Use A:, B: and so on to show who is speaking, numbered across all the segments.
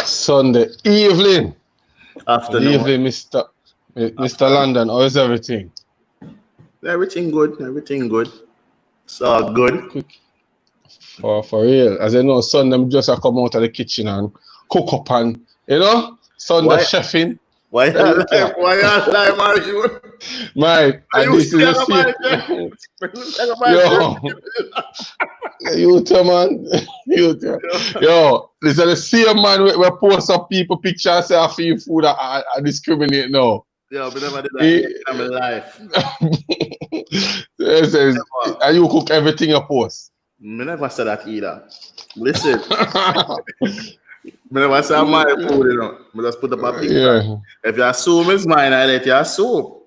A: Sunday evening.
B: Afternoon.
A: Evening, Mr. London. How is everything?
B: Everything good. Everything good. It's all good.
A: For real. As you know, Sunday just come out of the kitchen and cook up and, you know, Sunday chefing.
B: Why you lie, man?
A: Mike, and this is a you too, man. You too. Yo, this is the same man we post up people pictures and say I feel food I discriminate now.
B: Yo, but never did that in my life.
A: It says, and you cook everything you post.
B: I never said that either. Listen. I never say my food, you know. I just put up a picture. Yeah. If you assume it's mine, I let you assume.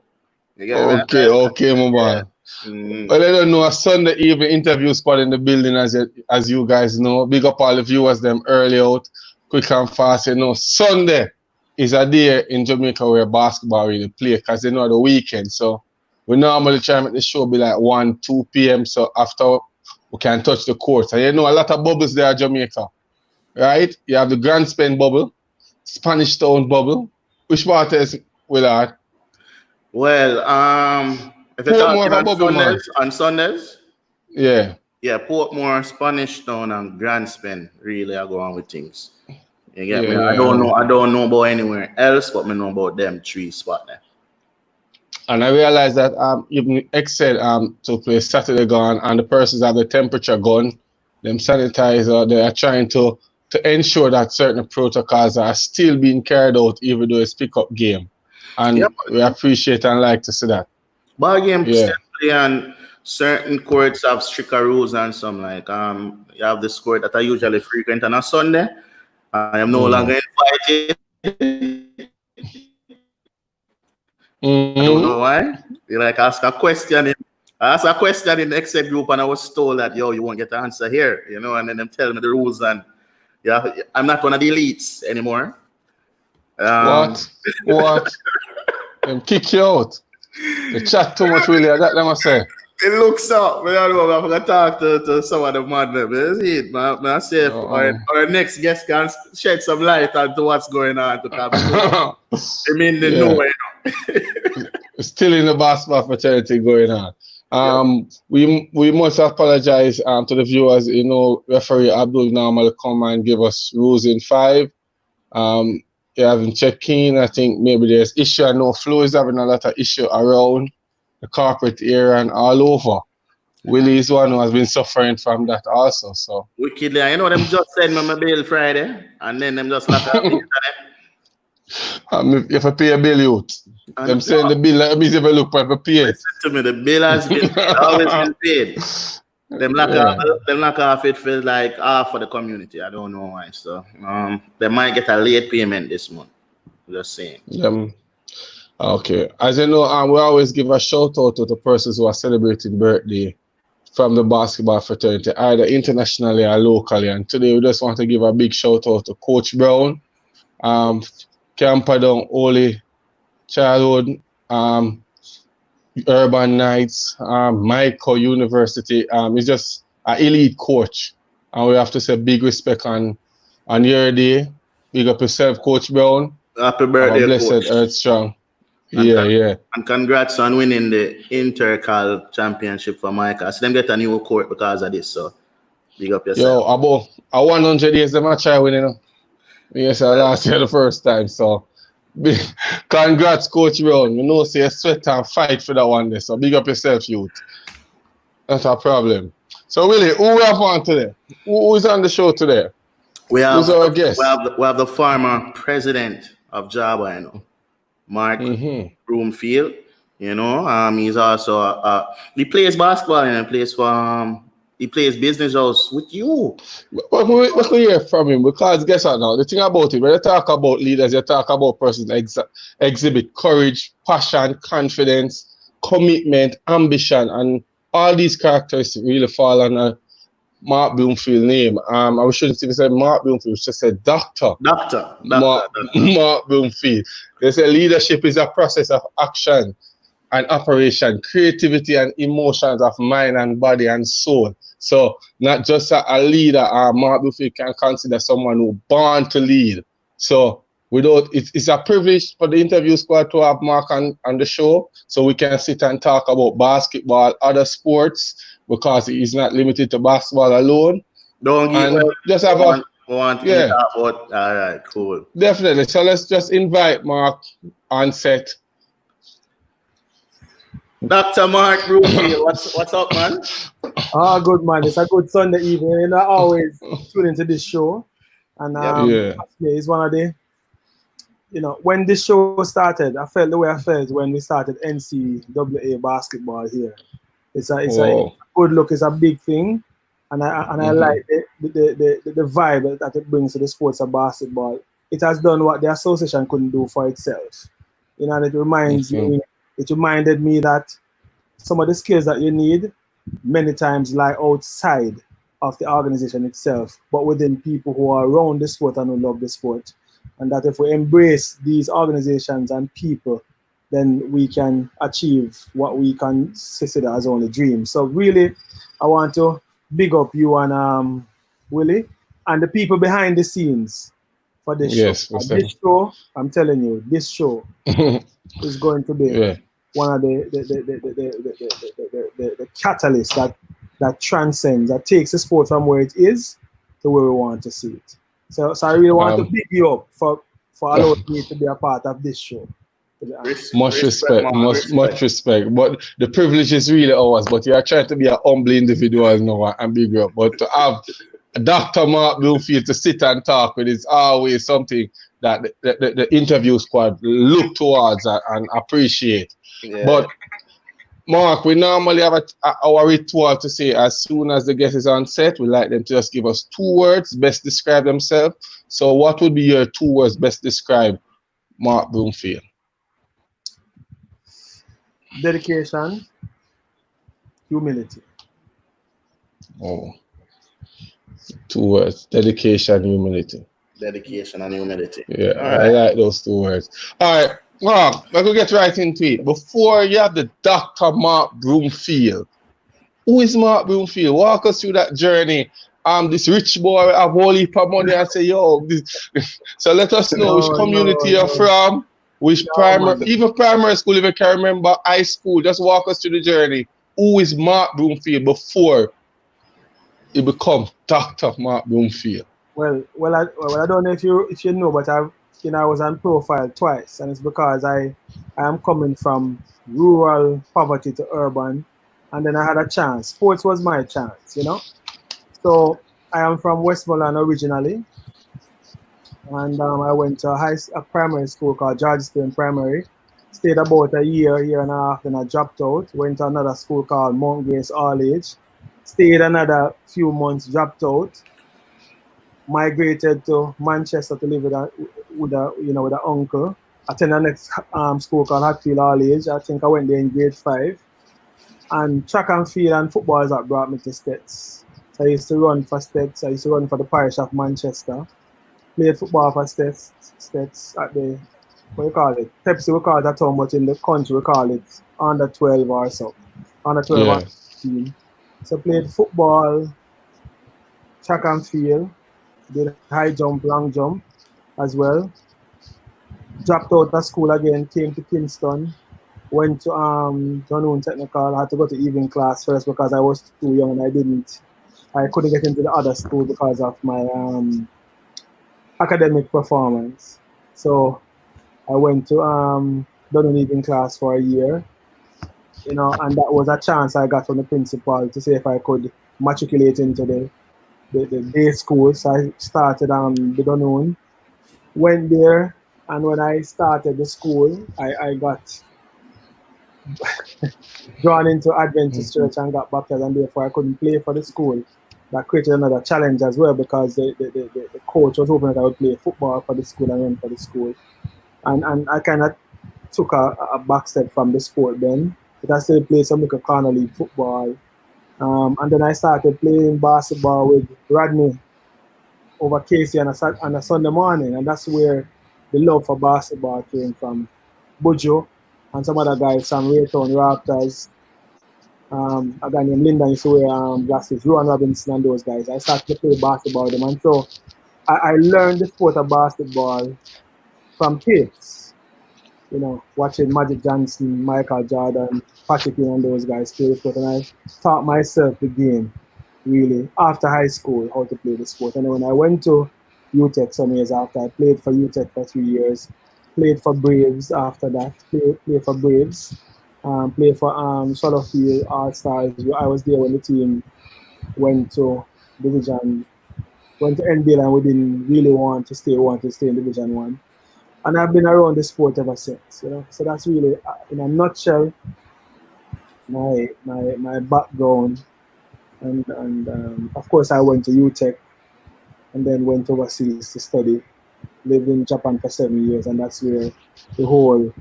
B: You
A: okay, my man. Yeah. Well, I don't know, a Sunday evening interview spot in the building, as you guys know. Big up all the viewers, them early out, quick and fast. You know, Sunday is a day in Jamaica where basketball really play, because you know the weekend. So we normally try to make the show be like 1, 2 p.m. So after we can touch the court. And you know, a lot of bubbles there in Jamaica. Right? You have the Grand Spain bubble, Spanish Town bubble. Which part is with that?
B: Well, if you're talking on Sundays,
A: yeah,
B: Portmore, Spanish Town, and Grand Spain really are going with things. You get me? I don't know about anywhere else, but I know about them 3 spots there.
A: And I realized that even Excel to play Saturday gun, and the persons have the temperature gun, them sanitizer. They are trying to ensure that certain protocols are still being carried out, even though it's pick-up game. And we appreciate and like to see that.
B: Ball game simply, and certain courts have stricter rules and some, like you have this court that I usually frequent on a Sunday. I am no longer invited. I don't know why. You like ask a question. I asked a question in the Excel group and I was told that you won't get the answer here, you know, and then them tell me the rules, and I'm not one of the elites anymore.
A: What? Them kick you out. They chat too much, really. That them I say.
B: It looks up. I don't know. I'm going to talk to some of the madmen. That's it, man. I say our next guest can shed some light onto what's going on. I mean, they know it.
A: Still in the basketball fraternity going on. We must apologize to the viewers. You know, referee Abdul normally come and give us rules in 5. You haven't checked in. I think maybe there's issue. I know Flo is having a lot of issue around the corporate area and all over. Willie is one who has been suffering from that also. So
B: wickedly, you know, them just send me my bill Friday, and then them just lock up the
A: internet. If I pay a bill, you them send the bill. Let me see if I look for the pay.
B: Listen to me, the bill has been always been paid. Them knock off it for like half for the community. I don't know why. So they might get a late payment this month. Just saying.
A: Okay. As you know, we always give a shout out to the persons who are celebrating birthday from the basketball fraternity, either internationally or locally. And today we just want to give a big shout out to Coach Brown, Camperdown Holy Childhood, Urban Knights, Michael University. He's just an elite coach, and we have to say big respect on your day. Big up yourself, Coach Brown.
B: Happy birthday,
A: blessed
B: Coach.
A: Earth strong.
B: And congrats on winning the Intercal Championship for Micah. So them get a new court because of this. So big up yourself.
A: Yo, about 100 years them I try winning. Yes, last year the first time. So congrats, Coach Brown. You know, say sweat and fight for that one day. So big up yourself, youth. That's a problem. So Willie, who we have on today? Who is on the show today? Who's our guest?
B: We have the former president of Java, you know, Mark Broomfield. You know, he's also he plays basketball and he plays business house with you.
A: What we hear from him? Because guess what now? The thing about it, when you talk about leaders, you talk about persons exhibit courage, passion, confidence, commitment, ambition, and all these characters really fall under Mark Broomfield name. I shouldn't even say Mark Broomfield, we should say Dr. Mark Broomfield. They say leadership is a process of action and operation, creativity and emotions of mind and body and soul. So not just a leader, Mark Broomfield can consider someone who born to lead. So it's a privilege for the interview squad to have Mark on the show, so we can sit and talk about basketball, other sports, because he's not limited to basketball alone.
B: Don't give
A: and just have
B: want
A: yeah,
B: about, all right, cool.
A: Definitely. So let's just invite Mark on set.
B: Dr. Mark Broomfield, what's up, man?
C: Good, man. It's a good Sunday evening. And I always tune into this show. And it's one of the, when this show started, I felt the way I felt when we started NCAA basketball here. It's a good look. It's a big thing. And I like the vibe that it brings to the sports of basketball. It has done what the association couldn't do for itself. And it reminded me that some of the skills that you need many times lie outside of the organization itself, but within people who are around the sport and who love the sport. And that if we embrace these organizations and people, then we can achieve what we can consider as only dreams. So really, I want to big up you and Willie and the people behind the scenes for this show. This show, I'm telling you, this show is going to be one of the catalysts that transcends, that takes the sport from where it is to where we want to see it. So I really want to big you up for allowing me to be a part of this show.
A: Much respect. But the privilege is really ours. But you are trying to be an humble individual now and big you up. But to have Dr. Mark Broomfield to sit and talk with is always something that the interview squad look towards and appreciate. Yeah. But Mark, we normally have our ritual to say as soon as the guest is on set, we like them to just give us 2 words, best describe themselves. So what would be your 2 words best describe Mark Broomfield?
C: Dedication, humility.
A: 2 words, dedication, humility.
B: Dedication and humility.
A: Yeah, right. I like those 2 words. All right. Mark, let's get right into it. Before you have the Dr. Mark Broomfield, who is Mark Broomfield? Walk us through that journey. This rich boy have whole heap of money and say, yo, so let us know which community you're from, which even primary school, if you can remember, high school. Just walk us through the journey. Who is Mark Broomfield before he become Dr. Mark Broomfield?
C: Well, I don't know if you know, but I was on profile twice, and it's because I am coming from rural poverty to urban, and then I had a chance. Sports was my chance, So I am from Westmoreland originally, and I went to a primary school called Georgetown Primary. Stayed about a year and a half, then I dropped out. Went to another school called Mount Grace All Age. Stayed another few months, dropped out. Migrated to Manchester to live with an uncle. Attended the next school called Hatfield All Age. I think I went there in grade 5. And track and field and football is that brought me to States. So I used to run for States. I used to run for the parish of Manchester. Played football for States at the, what do you call it? Pepsi, we call it at home, but in the country we call it under 12 or so. Under 12 or 15. So played football, track and field. Did high jump, long jump as well. Dropped out of school again, came to Kingston, went to John Technical. I had to go to evening class first because I was too young and I couldn't get into the other school because of my academic performance. So I went to Dunn evening class for a year, and that was a chance I got from the principal to see if I could matriculate into the day school. So I started the Dunoon, went there, and when I started the school, I got drawn into Adventist Church and got baptized, and therefore I couldn't play for the school. That created another challenge as well because the coach was hoping that I would play football for the school and run for the school. And I kind of took a back step from the sport then, but I still played some little corner league football. And then I started playing basketball with Rodney over Casey on a Sunday morning, and that's where the love for basketball came from. Bujo and some other guys, some Raytown Raptors. A guy named Linda used to wear glasses, Rowan Robinson and those guys. I started to play basketball with them, and so I learned the sport of basketball from kids. You know, watching Magic Johnson, Michael Jordan, Patrick Ewing and those guys play the sport, and I taught myself the game really after high school how to play the sport. And then when I went to UTEC some years after, I played for UTEC for 3 years, played for Braves after that, played for Braves, played for Solofield All Stars. I was there when the team went to Division, went to NBL, and we didn't really want to stay in Division 1. And I've been around the sport ever since, you know. So that's really, in a nutshell, my background. And of course, I went to UTEC and then went overseas to study. Lived in Japan for 7 years, and that's where the whole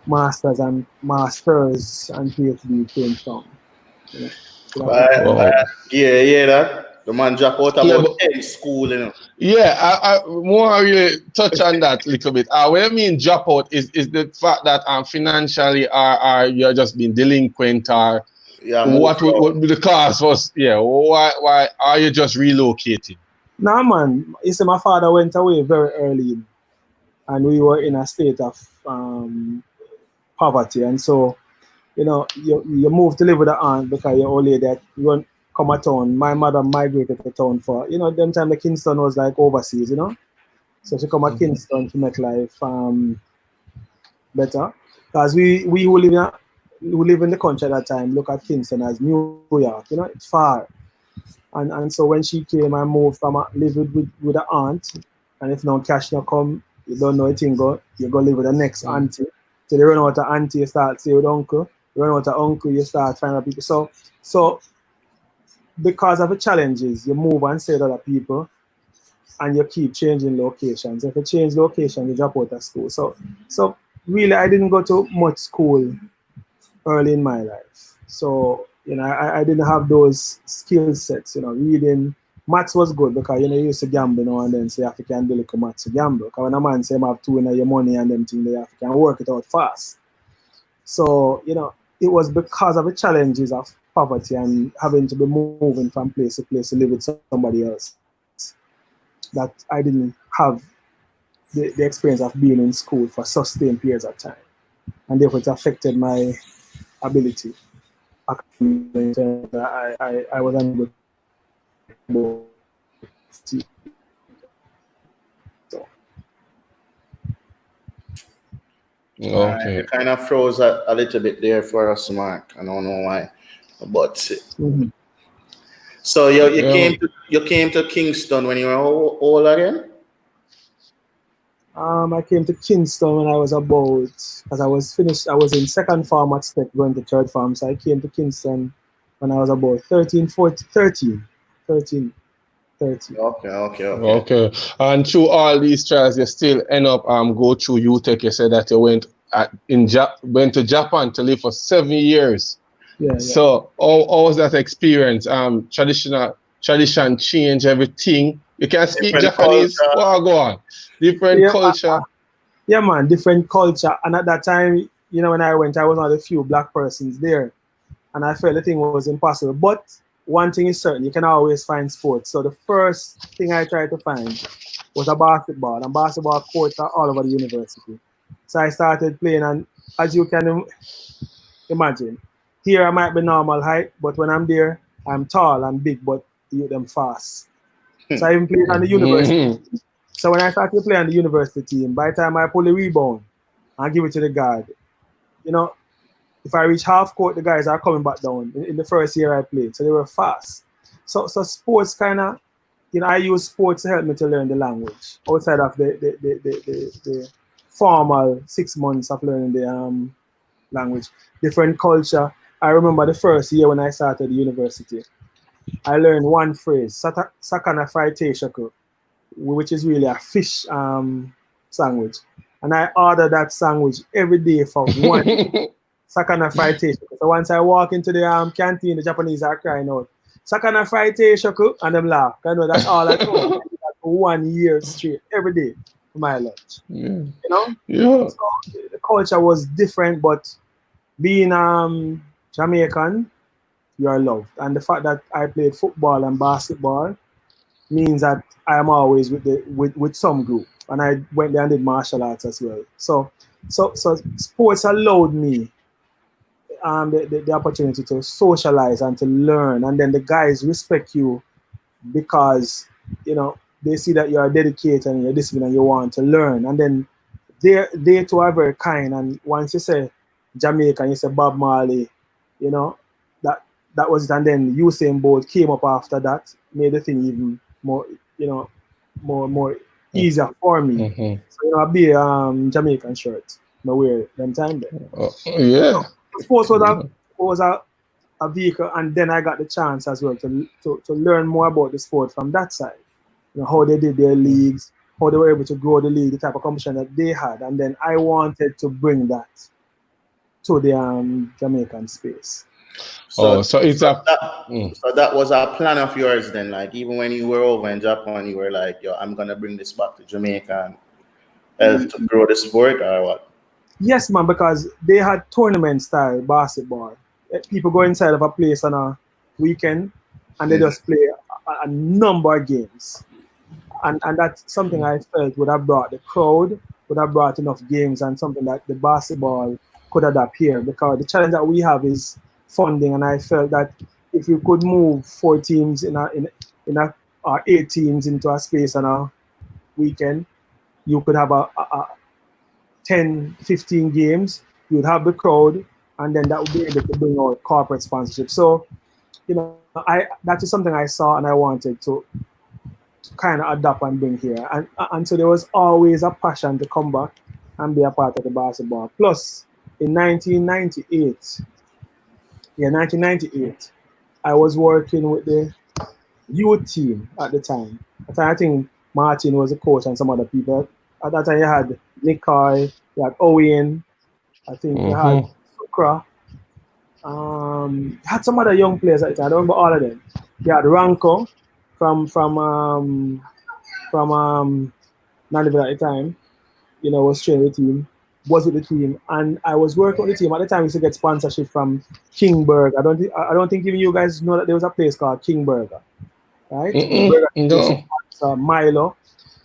C: masters and PhD came from. You know? So
B: that. The man dropped out about 10 school, you know.
A: Yeah, I more really touch on that a little bit. What I mean drop out is the fact that financially are you're just being delinquent, or what the cause was? Yeah, why are you just relocating?
C: Nah, man. You see, my father went away very early, and we were in a state of poverty, and so you know you move to live with an aunt because you're old lady that you won't come to town. My mother migrated to town for, you know, them time the Kingston was like overseas, you know. So she come to Kingston to make life better. Because we who live in the country at that time look at Kingston as New York, you know, it's far. And so when she came, I moved from live with an aunt, and if no cash no come, you don't know anything go, you go live with the next auntie. So they run out of auntie, you start stay with uncle. You run out of uncle, you start finding people. So because of the challenges, you move and stay with other people, and you keep changing locations. If you change location, you drop out of school. So really, I didn't go to much school early in my life. So, you know, I didn't have those skill sets. You know, reading, maths was good because, you know, you used to gamble now and then, so you have to can do like maths to gamble. Because when a man say I have two in your money and them things, you have to can work it out fast. So, you know, it was because of the challenges of poverty and having to be moving from place to place to live with somebody else that I didn't have the experience of being in school for sustained periods of time, and therefore it affected my ability. I was unable to.
A: Okay.
B: It kind of froze a little bit there for us, Mark. I don't know why, but so you came to Kingston when you were old again?
C: I came to Kingston when I was about, because I was in second farm at Step going to third farm, so I came to Kingston when I was about 13.
B: Okay.
A: And through all these trials, you still end up go through UTEC. You said that you went to Japan to live for 7 years.
C: Yeah.
A: So how was that experience? Tradition change everything. You can speak different Japanese. Well, go on. Different culture.
C: Yeah, man, different culture. And at that time, you know, when I went, I was one of the few black persons there, and I felt the thing was impossible. But one thing is certain, you can always find sports. So the first thing I tried to find was a basketball, and basketball courts are all over the university. So I started playing, and as you can imagine, here I might be normal height, but when I'm there, I'm tall and big, but I'm fast. So I even played on the university. So when I started to play on the university team, by the time I pull the rebound and give it to the guard, you know, if I reach half court, the guys are coming back down in the first year I played. So they were fast. So sports kind of, you know, I use sports to help me to learn the language outside of the formal 6 months of learning the language. Different culture. I remember the first year when I started university, I learned one phrase, sakana fried teishoku, which is really a fish sandwich. And I ordered that sandwich every day for one sakana fried teishoku. So once I walk into the canteen, the Japanese are crying out, sakana fried teishoku, and them laugh. I know that's all I know. For 1 year straight, every day, for my lunch.
A: Yeah.
C: You know?
A: Yeah.
C: So the culture was different, but being Jamaican, you are loved. And the fact that I played football and basketball means that I am always with some group. And I went there and did martial arts as well. So sports allowed me the opportunity to socialize and to learn. And then the guys respect you because, you know, they see that you are dedicated and you're disciplined and you want to learn. And then they too are very kind. And once you say Jamaica and you say Bob Marley, you know, that was it. And then Usain Bolt came up after that, made the thing even more, you know, more easier for me.
A: Mm-hmm.
C: So, you know, I'll be a Jamaican shirt. I wear them time there.
A: Yeah.
C: Sports was a vehicle, and then I got the chance as well to learn more about the sport from that side. You know, how they did their leagues, how they were able to grow the league, the type of competition that they had, and then I wanted to bring that to the Jamaican space.
B: So that was a plan of yours then. Like even when you were over in Japan, you were like, "Yo, I'm gonna bring this back to Jamaica and to grow the sport," or what?
C: Yes, man, because they had tournament style basketball. People go inside of a place on a weekend and they just play a number of games. And that's something I felt would have brought the crowd, would have brought enough games, and something that the basketball could adapt here. Because the challenge that we have is funding, and I felt that if we could move 4 teams or 8 teams into a space on a weekend, you could have a 10, 15 games, you would have the crowd, and then that would be able to bring out corporate sponsorship. So, you know, that is something I saw and I wanted to kind of adapt and bring here. And so there was always a passion to come back and be a part of the basketball. Plus, in 1998, I was working with the youth team at the time. I think Martin was a coach and some other people. At that time, you had Nikai, you had Owen, I think you had Sukra. You had some other young players at the time. I don't remember all of them. You had Ranko from Nanivel at the time. You know, was training the team, was with the team, and I was working with the team at the time. We used to get sponsorship from Kingburg. I don't think even you guys know that there was a place called Kingburger, right? No. Milo.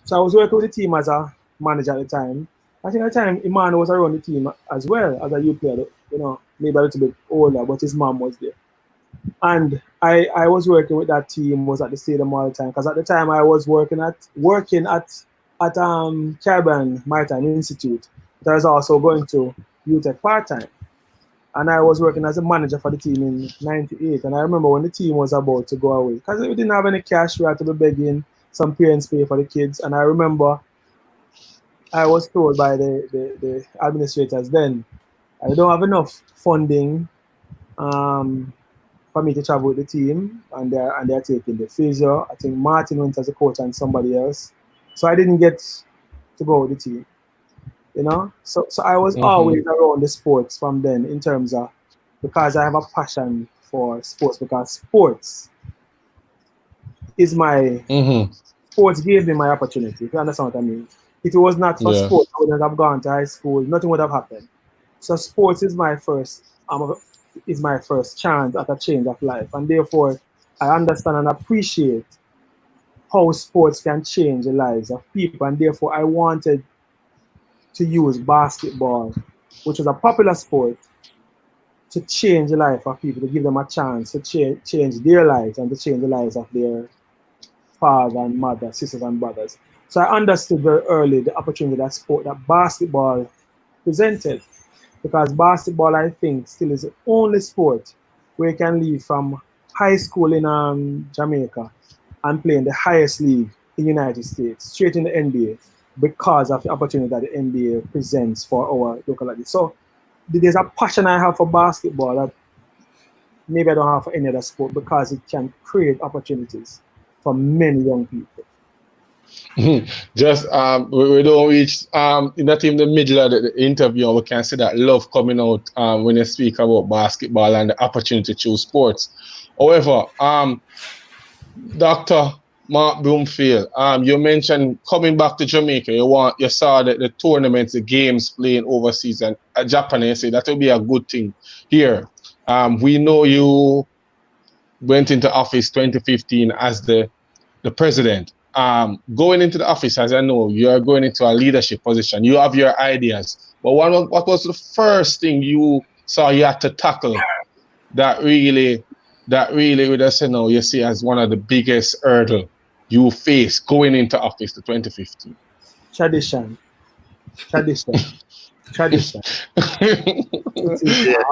C: So I was working with the team as a manager at the time. I think at the time Iman was around the team as well as a youth player, you know, maybe a little bit older, but his mom was there. And I was working with that team, was at the stadium all the time, because at the time I was working at Caribbean Maritime Institute, but I was also going to UTech part-time. And I was working as a manager for the team in 98. And I remember when the team was about to go away, because we didn't have any cash, we had to be begging some parents pay for the kids. And I remember I was told by the administrators then, I don't have enough funding for me to travel with the team, and they're taking the physio. I think Martin went as a coach and somebody else. So I didn't get to go with the team, you know? So I was always around the sports from then, in terms of, because I have a passion for sports, because sports is my, sports gave me my opportunity, if you understand what I mean. If it was not for sports, I wouldn't have gone to high school, nothing would have happened. So sports is my first chance at a change of life, and therefore I understand and appreciate how sports can change the lives of people, and therefore I wanted to use basketball, which is a popular sport, to change the life of people, to give them a chance to change their lives and to change the lives of their father and mother, sisters and brothers. So I understood very early the opportunity that basketball presented, because basketball, I think, still is the only sport where you can leave from high school in Jamaica and play in the highest league in the United States, straight in the NBA, because of the opportunity that the NBA presents for our local athletes. So there's a passion I have for basketball that maybe I don't have for any other sport, because it can create opportunities for many young people.
A: Just we don't reach not in the middle of the interview, we can see that love coming out when you speak about basketball and the opportunity to choose sports. However, Dr. Mark Broomfield, you mentioned coming back to Jamaica. You saw that the tournaments, the games playing overseas and Japan. You say that would be a good thing here. We know you went into office 2015 as the president. Going into the office, as I know, you are going into a leadership position. You have your ideas, but what was the first thing you saw you had to tackle that really with us, you see as one of the biggest hurdle you face going into office to 2015?
C: Tradition. It is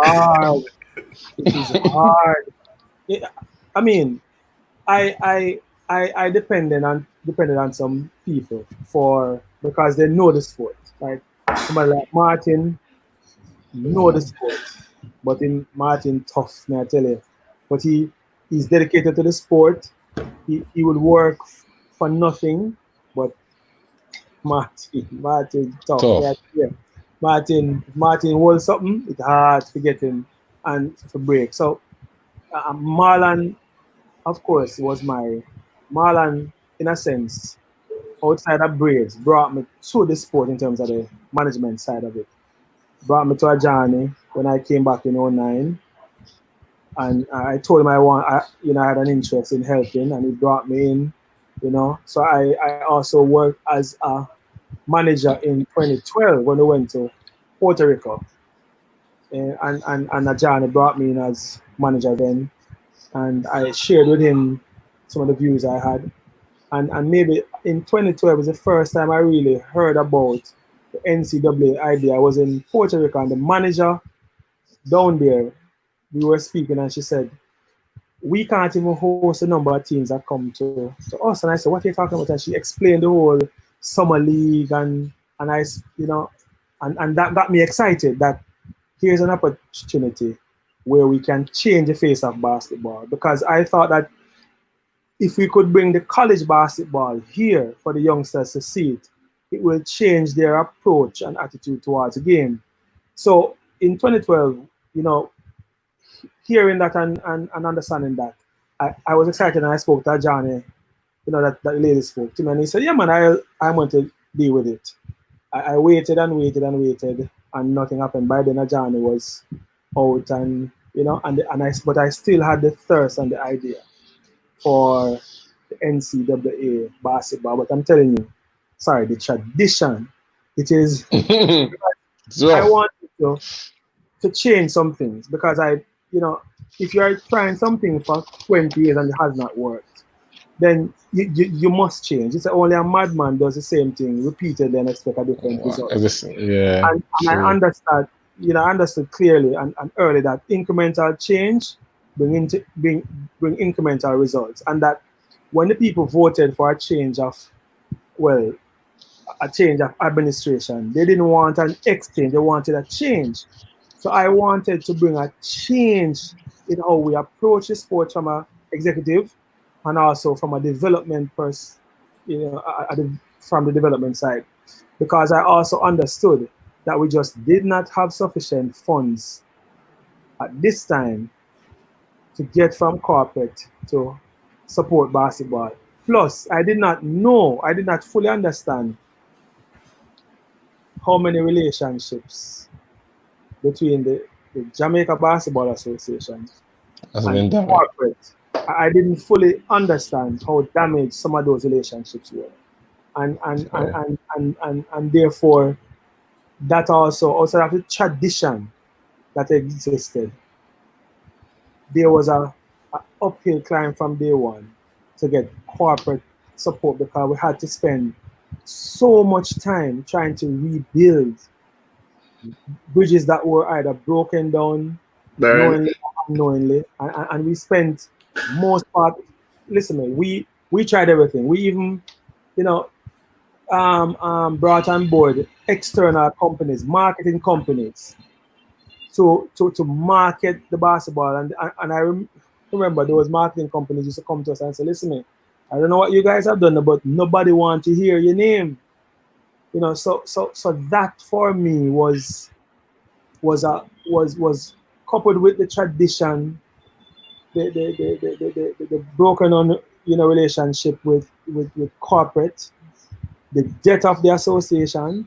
C: hard. It is hard. I mean, I depended on some people because they know the sport. Like somebody like Martin know the sport, but in Martin tough, may I tell you. But he's dedicated to the sport. He would work for nothing, but Martin tough. Yeah. Martin holds something, it's hard to get him and to break. So Marlon, of course, was Marlon, in a sense, outside of Braves, brought me to the sport in terms of the management side of it. Brought me to a journey when I came back in 2009. And I told him I had an interest in helping, and he brought me in, So I also worked as a manager in 2012 when we went to Puerto Rico. And Ajani brought me in as manager then. And I shared with him some of the views I had. And maybe in 2012 was the first time I really heard about the NCAA idea. I was in Puerto Rico, and the manager down there, we were speaking, and she said, we can't even host a number of teams that come to us. And I said, what are you talking about? And she explained the whole summer league, and I, and that got me excited that here's an opportunity where we can change the face of basketball. Because I thought that if we could bring the college basketball here for the youngsters to see it, it will change their approach and attitude towards the game. So in 2012, hearing that and understanding that, I was excited, and I spoke to Johnny, that lady spoke to me, and he said, yeah, man, I want to deal with it. I waited and waited and waited, and nothing happened. By then, Johnny was out, and but I still had the thirst and the idea for the NCAA basketball. But I'm telling you, sorry, the tradition, it is. I wanted to change some things, because if you are trying something for 20 years and it has not worked, then you must change. It's only a madman does the same thing repeatedly and expect a different result.
A: Yeah,
C: and I understand, I understood clearly and early that incremental change bring incremental results, and that when the people voted for a change of administration, they didn't want an exchange, they wanted a change. So I wanted to bring a change in how we approach the sport from an executive and also from a development from the development side, because I also understood that we just did not have sufficient funds at this time to get from corporate to support basketball. Plus, I did not fully understand how many relationships between the Jamaica Basketball Association and corporate. I didn't fully understand how damaged some of those relationships were. And therefore, that also outside of the tradition that existed, there was a uphill climb from day one to get corporate support, because we had to spend so much time trying to rebuild bridges that were either broken down, knowingly or unknowingly, and we spent most part. Listen, man, we tried everything. We even, brought on board external companies, marketing companies, to market the basketball. And I remember those marketing companies used to come to us and say, "Listen, man, I don't know what you guys have done, but nobody wants to hear your name." So that for me was coupled with the tradition, the broken on relationship with corporate, the death of the association,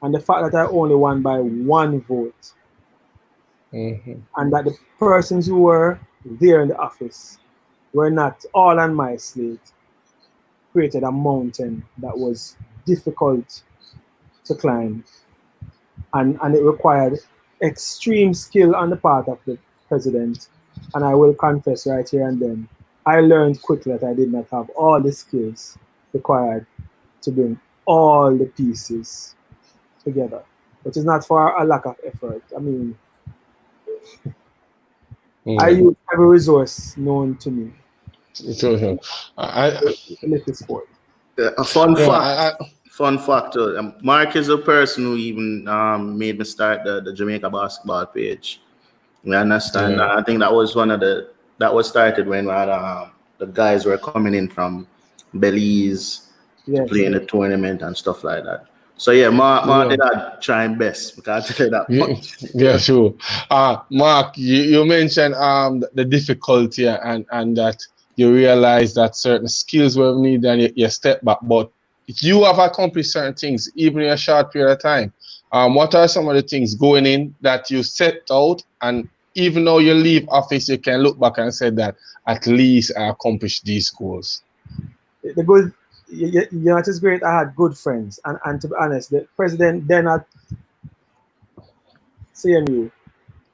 C: and the fact that I only won by 1 vote. And that the persons who were there in the office were not all on my slate, created a mountain that was difficult to climb. And it required extreme skill on the part of the president. And I will confess right here and then, I learned quickly that I did not have all the skills required to bring all the pieces together, which is not for a lack of effort. I mean, I use every resource known to me.
A: I
C: lift the sport.
B: A fun fact. Mark is the person who even made me start the Jamaica basketball page. We understand. I think that was that was started when we had, the guys were coming in from Belize to play in the tournament and stuff like that. So Mark did try best. We can't tell you that much.
A: Yeah, sure. Mark, you mentioned the difficulty and that you realize that certain skills were needed and you step back, but you have accomplished certain things even in a short period of time. What are some of the things going in that you set out, and even though you leave office, you can look back and say that at least I accomplished these goals?
C: The good, it is great. I had good friends, and to be honest, the president then at CMU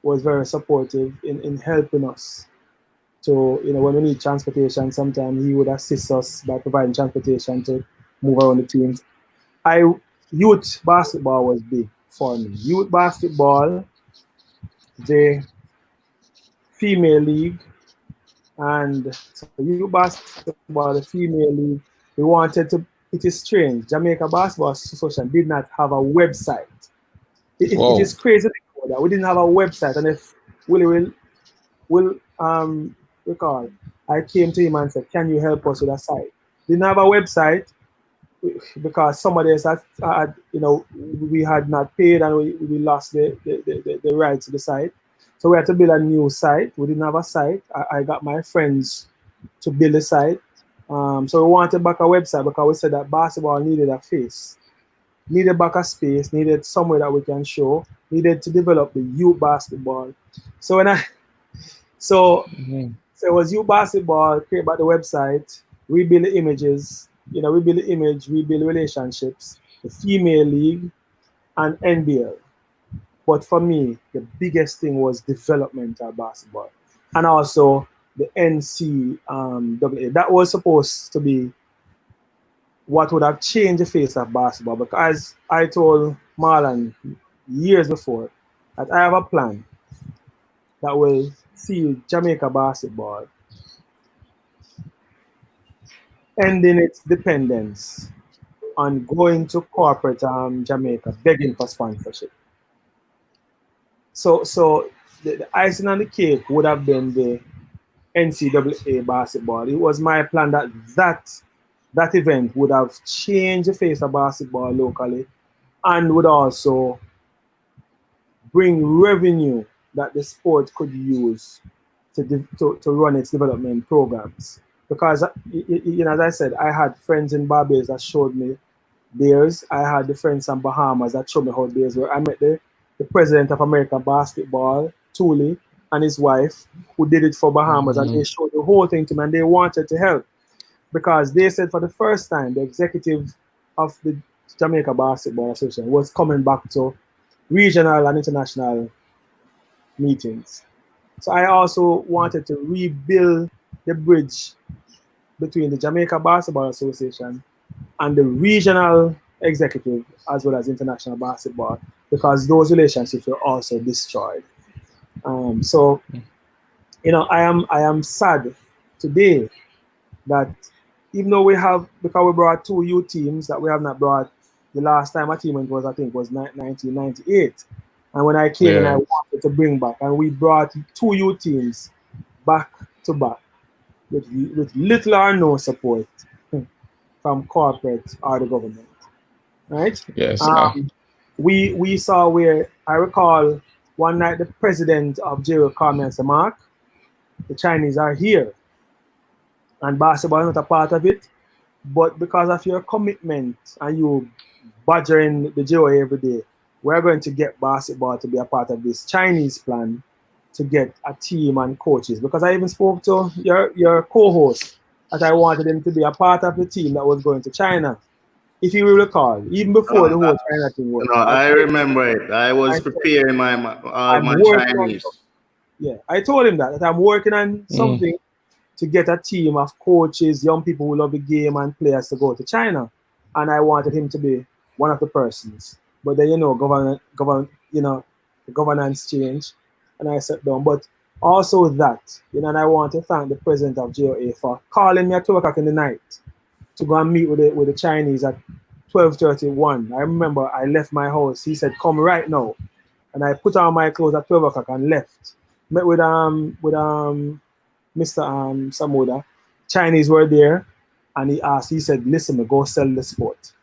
C: was very supportive in helping us. So, when we need transportation, sometimes he would assist us by providing transportation to move around the teams. Youth basketball was big for me. Youth basketball, the female league, and so youth basketball, the female league, we wanted to, it is strange, Jamaica Basketball Association did not have a website. It is crazy that we didn't have a website, and if Willie will recall, I came to him and said, can you help us with a site? Didn't have a website because somebody else had we had not paid and we lost the rights to the site. So we had to build a new site. We didn't have a site. I got my friends to build a site. So we wanted back a website because we said that basketball needed a face, needed back a space, needed somewhere that we can show, needed to develop the youth basketball. So when so it was youth basketball, create back the website, rebuild the images, we build the image, we build relationships, the female league and NBL. But for me, the biggest thing was developmental basketball. And also the NCAA. That was supposed to be what would have changed the face of basketball. Because I told Marlon years before that I have a plan that will see Jamaica basketball ending its dependence on going to corporate Jamaica, begging for sponsorship. So the icing on the cake would have been the NCAA basketball. It was my plan that event would have changed the face of basketball locally and would also bring revenue that the sport could use to run its development programs. Because, as I said, I had friends in Barbados that showed me theirs. I had the friends in Bahamas that showed me how theirs were. I met the president of America Basketball, Thule, and his wife, who did it for Bahamas, and they showed the whole thing to me, and they wanted to help. Because they said for the first time, the executive of the Jamaica Basketball Association was coming back to regional and international meetings. So I also wanted to rebuild the bridge between the Jamaica Basketball Association and the regional executive as well as international basketball, because those relationships were also destroyed. So I am sad today that even though because we brought 2 youth teams that we have not brought, the last time a team went was 1998. And when I came in, I wanted to bring back, and we brought 2 youth teams back to back with little or no support from corporate or the government, right?
A: Yes.
C: We saw where, I recall one night the president of JWA called me and said, Mark, the Chinese are here. and basketball is not a part of it. But because of your commitment and you badgering the JOA every day, we're going to get basketball to be a part of this Chinese plan to get a team and coaches. Because I even spoke to your co-host that I wanted him to be a part of the team that was going to China. If you will recall, even before the whole China thing was.
B: No, I remember it. I was preparing my Chinese.
C: Yeah, I told him that I'm working on something to get a team of coaches, young people who love the game and players to go to China. And I wanted him to be one of the persons. But then, the governance changed and I sat down. But also that, and I want to thank the president of JOA for calling me at 2 o'clock in the night to go and meet with the Chinese at 12:31. I remember I left my house. He said, "Come right now." And I put on my clothes at 12 o'clock and left. Met with Mr. Samuda. Chinese were there, and he said, "Listen, go sell the sport.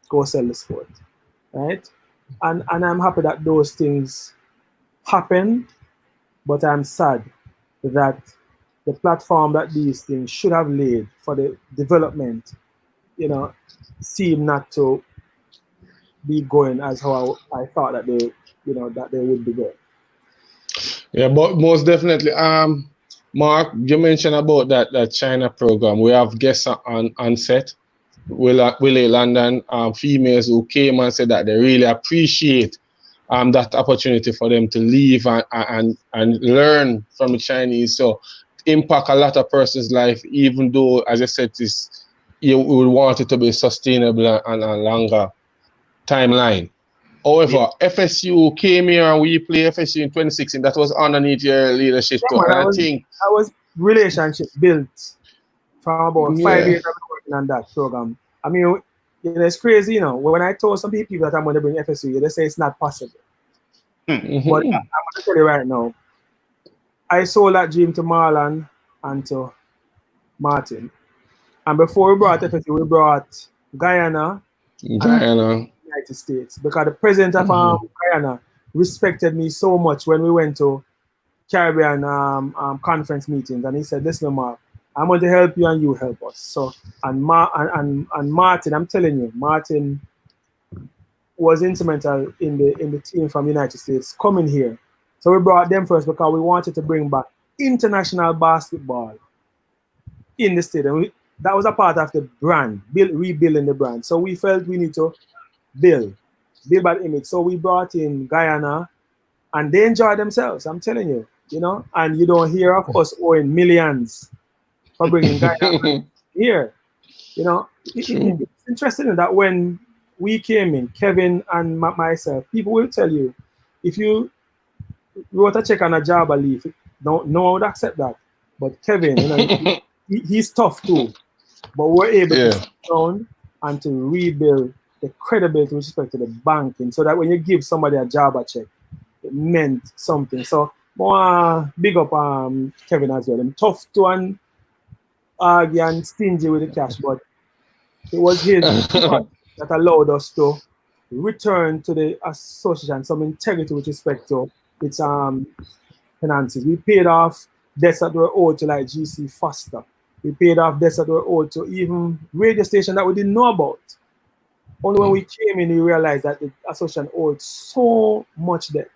C: Go sell the sport." Right? And I'm happy that those things happen, but I'm sad that the platform that these things should have laid for the development, seem not to be going as how I thought that they would be going.
A: Yeah, but most definitely. Mark, you mentioned about that China program. We have guests on set. Willie London, females who came and said that they really appreciate that opportunity for them to leave and learn from the Chinese. So impact a lot of person's life, even though, as I said, you would want it to be sustainable and a longer timeline. However, FSU came here and we played FSU in 2016. That was underneath your leadership too. And I think
C: that was relationship built from about 5 years I've been working on that program. I mean, it's crazy, when I told some people that I'm going to bring FSU, they say it's not possible. But I'm going to tell you right now, I sold that dream to Marlon and to Martin. And before we brought FSU, we brought Guyana. United States, because the president of Guyana respected me so much when we went to Caribbean conference meetings, and he said, "Listen, Mark, I'm going to help you and you help us." So, and Martin, I'm telling you, Martin was instrumental in the team from the United States coming here. So we brought them first because we wanted to bring back international basketball in the state, and that was a part of the brand, rebuilding the brand. So we felt we need to build that image. So we brought in Guyana, and they enjoy themselves. I'm telling you, and you don't hear of us owing millions for bringing Guyana here. It's interesting that when we came in, Kevin and myself, people will tell you, if you wrote a check on a job or leave, no one would accept that. But Kevin, he's tough too. But we're able to sit down and to rebuild the credibility with respect to the banking, so that when you give somebody a job or check, it meant something. So more big up Kevin as well. I'm tough to and argue and stingy with the cash, but it was his that allowed us to return to the association some integrity with respect to its finances. We paid off debts that were owed to like GC Foster. We paid off debts that were owed to even radio station that we didn't know about. Only when we came in, we realized that the association owed so much debt.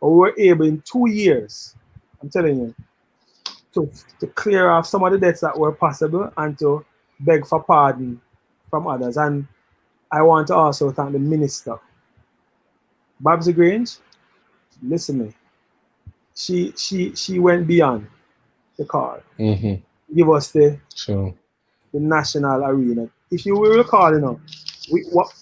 C: But we were able in 2 years, I'm telling you, to clear off some of the debts that were possible and to beg for pardon from others. And I want to also thank the minister. Babsy Grange, listen to me. She went beyond the call. Give us the national arena. If you will recall,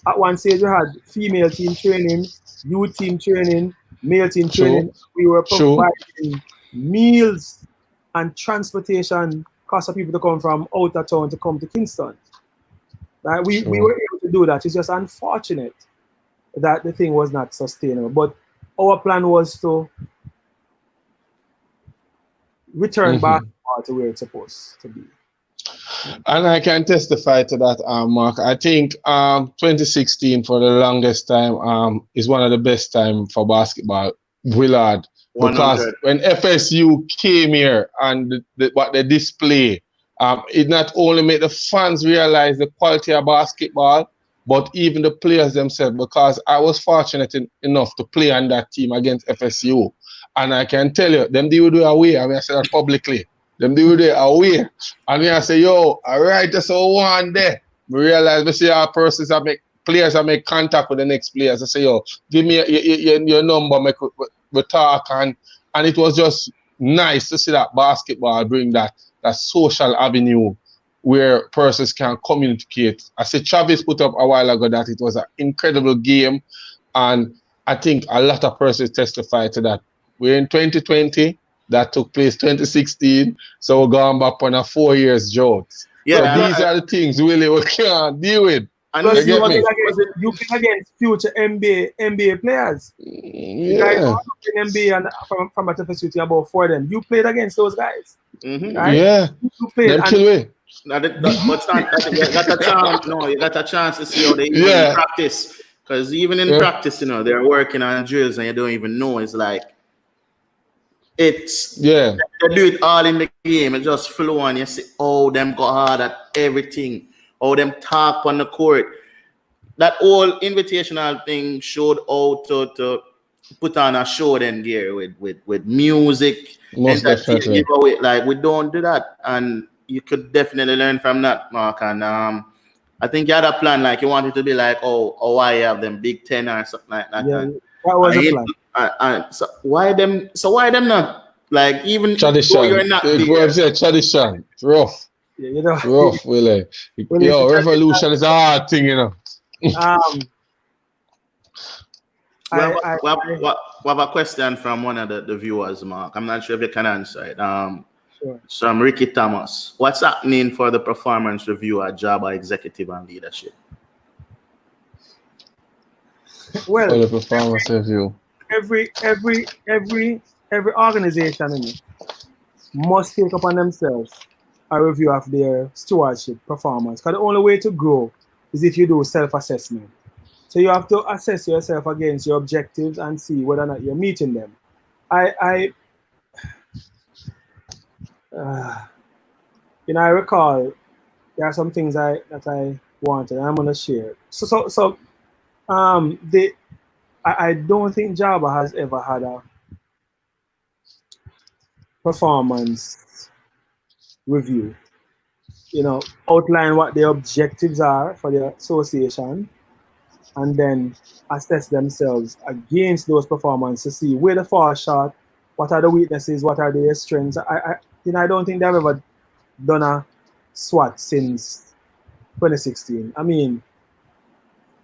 C: at one stage we had female team training, youth team training, male team training. We were providing meals and transportation costs for people to come from out of town to come to Kingston. Right? We were able to do that. It's just unfortunate that the thing was not sustainable. But our plan was to return basketball to where it's supposed to be.
A: And I can testify to that, Mark. I think 2016 for the longest time is one of the best time for basketball, Willard. 100. Because when FSU came here and what they display It not only made the fans realize the quality of basketball, but even the players themselves, because I was fortunate enough to play on that team against FSU. And I can tell you, them they would do away. I mean, I said that publicly. Them they would do away. And I say, yo, all right, that's all one there. We realize, we see our persons that make players that make contact with the next players. I say, yo, give me your number, we talk. And it was just nice to see that basketball bring that social avenue where persons can communicate. I said Travis put up a while ago that it was an incredible game, and I think a lot of persons testify to that. We're in 2020, that took place 2016, so we're going back on a 4 years drought. Yeah, so these are the things really we can't deal with.
C: And you play against future NBA players. You guys are in NBA and from at FSU to about 4 of them. You played against those guys.
A: Right? Yeah.
C: You played.
B: But you got a chance to see how they even practice. Because even in practice, they're working on drills and you don't even know. It's like they do it all in the game. It just flow and you see, them go hard at everything. Them talk on the court. That whole invitational thing showed how to put on a show then gear with music.
A: Most definitely.
B: Like we don't do that. And you could definitely learn from that, Mark. And I think you had a plan, like you wanted to be like, why you have them Big Ten or something like that.
C: Yeah, that was a plan.
B: So why them not? Like even
A: tradition.
B: You're not
A: tradition. It's rough.
C: Yeah,
A: rough, really. Revolution is a hard thing,
B: We have a question from one of the viewers, Mark. I'm not sure if you can answer it.
C: Sure.
B: From Ricky Thomas. What's happening for the performance review at Java Executive and Leadership?
C: Well,
A: for the performance review.
C: Every organization must take upon themselves a review of their stewardship performance. Because the only way to grow is if you do self-assessment. So you have to assess yourself against your objectives and see whether or not you're meeting them. I recall there are some things that I wanted and I'm gonna share. I don't think Java has ever had a performance review. Outline what the objectives are for the association and then assess themselves against those performances to see where they fall short, what are the weaknesses, what are their strengths. I don't think they've ever done a SWOT since 2016. I mean,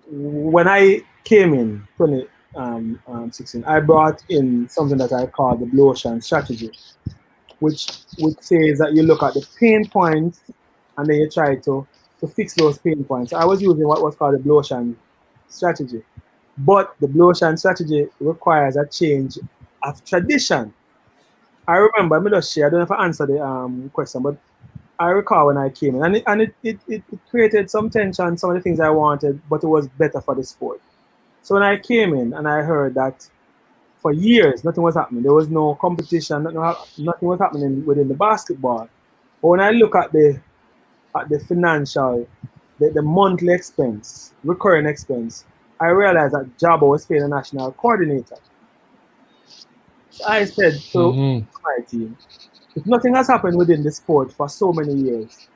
C: when I came in 2016, I brought in something that I call the blue ocean strategy, which says that you look at the pain points and then you try to fix those pain points. I was using what was called the blue ocean strategy, but the blue ocean strategy requires a change of tradition. I remember, let me just share, I don't know if I answered the question, but I recall when I came in, and it created some tension, some of the things I wanted, but it was better for the sport. So when I came in and I heard that for years, nothing was happening. There was no competition, nothing was happening within the basketball. But when I look at the financial, the monthly expense, recurring expense, I realized that Jabba was paying a national coordinator. So I said to my team, if nothing has happened within the sport for so many years,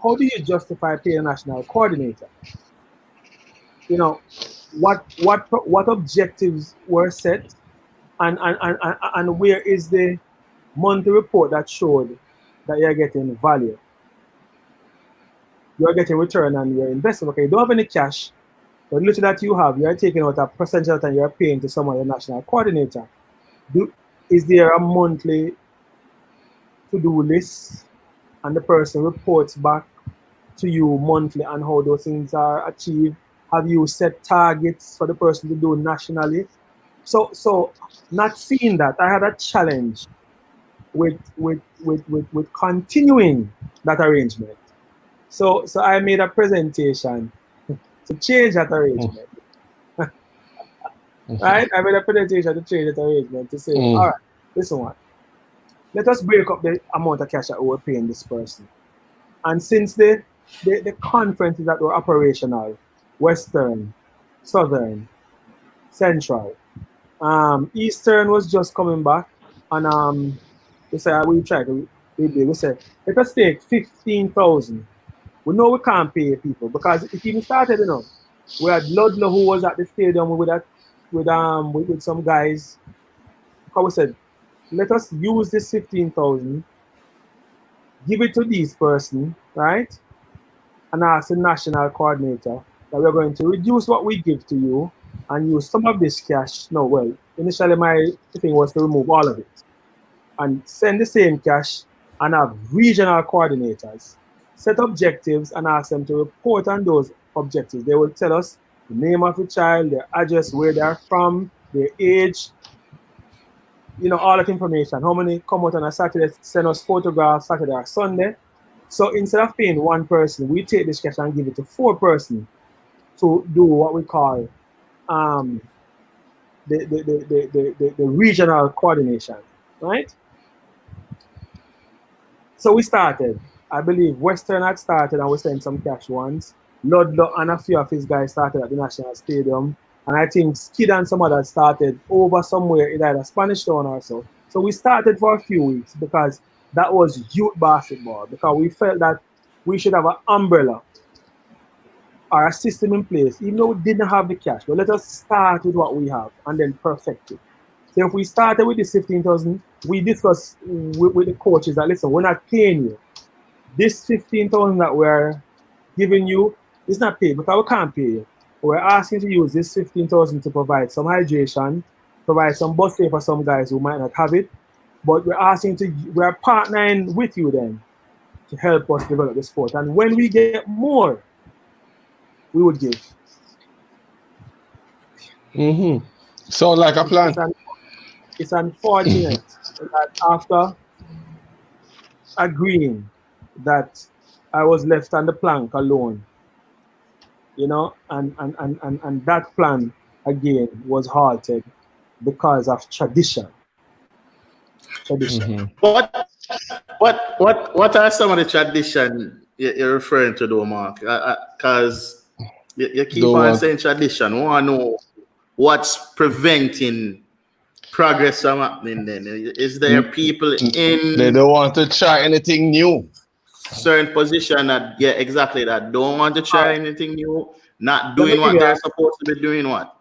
C: how do you justify paying a national coordinator? What objectives were set, and where is the monthly report that showed that you're getting value? You're getting return on your investment. Okay, you don't have any cash, but little that you have, you're taking out a percentage of and you're paying to someone, your national coordinator. Is there a monthly to-do list and the person reports back to you monthly on how those things are achieved? Have you set targets for the person to do nationally? So not seeing that, I had a challenge with continuing that arrangement. So I made a presentation to change that arrangement. Right? I made a presentation to change that arrangement to say, all right, listen what. Let us break up the amount of cash that we're paying this person. And since the conferences that were operational, Western, Southern, Central, Eastern was just coming back, and we said we tried to we said let us take 15,000. We know we can't pay people because it even started, we had Ludlow who was at the stadium with some guys. How we said, let us use this 15,000, give it to this person, right? And ask the national coordinator that we're going to reduce what we give to you and use some of this cash. No, well, initially my thing was to remove all of it and send the same cash and have regional coordinators set objectives and ask them to report on those objectives. They will tell us the name of the child, their address, where they're from, their age, all that information. How many come out on a Saturday, send us photographs Saturday or Sunday. So instead of paying one person, we take this cash and give it to 4 persons to do what we call the regional coordination, right? So we started. I believe Western had started and we sent some cash once. Ludlow and a few of his guys started at the National Stadium. And I think Skid and some others started over somewhere in either Spanish Town or so. So we started for a few weeks because that was youth basketball, because we felt that we should have an umbrella or a system in place, even though we didn't have the cash. But let us start with what we have and then perfect it. So if we started with this 15,000, we discussed with the coaches that, listen, we're not paying you. This 15,000 that we're giving you is not paid because we can't pay you. We're asking to use this 15,000 to provide some hydration, provide some bus fare for some guys who might not have it. But we're partnering with you then to help us develop the sport. And when we get more, we would give.
A: Mm-hmm. So like a plan.
C: It's unfortunate that after agreeing that I was left on the plank alone, and that plan again was halted because of tradition.
A: Mm-hmm.
B: What are some of the tradition you're referring to, though, Mark? Because you keep on saying tradition. We want to know what's preventing progress from happening then. Is there people in...
A: They don't want to try anything new.
B: Certain position that, exactly that. Don't want to try anything new, not doing what they're supposed to be doing what?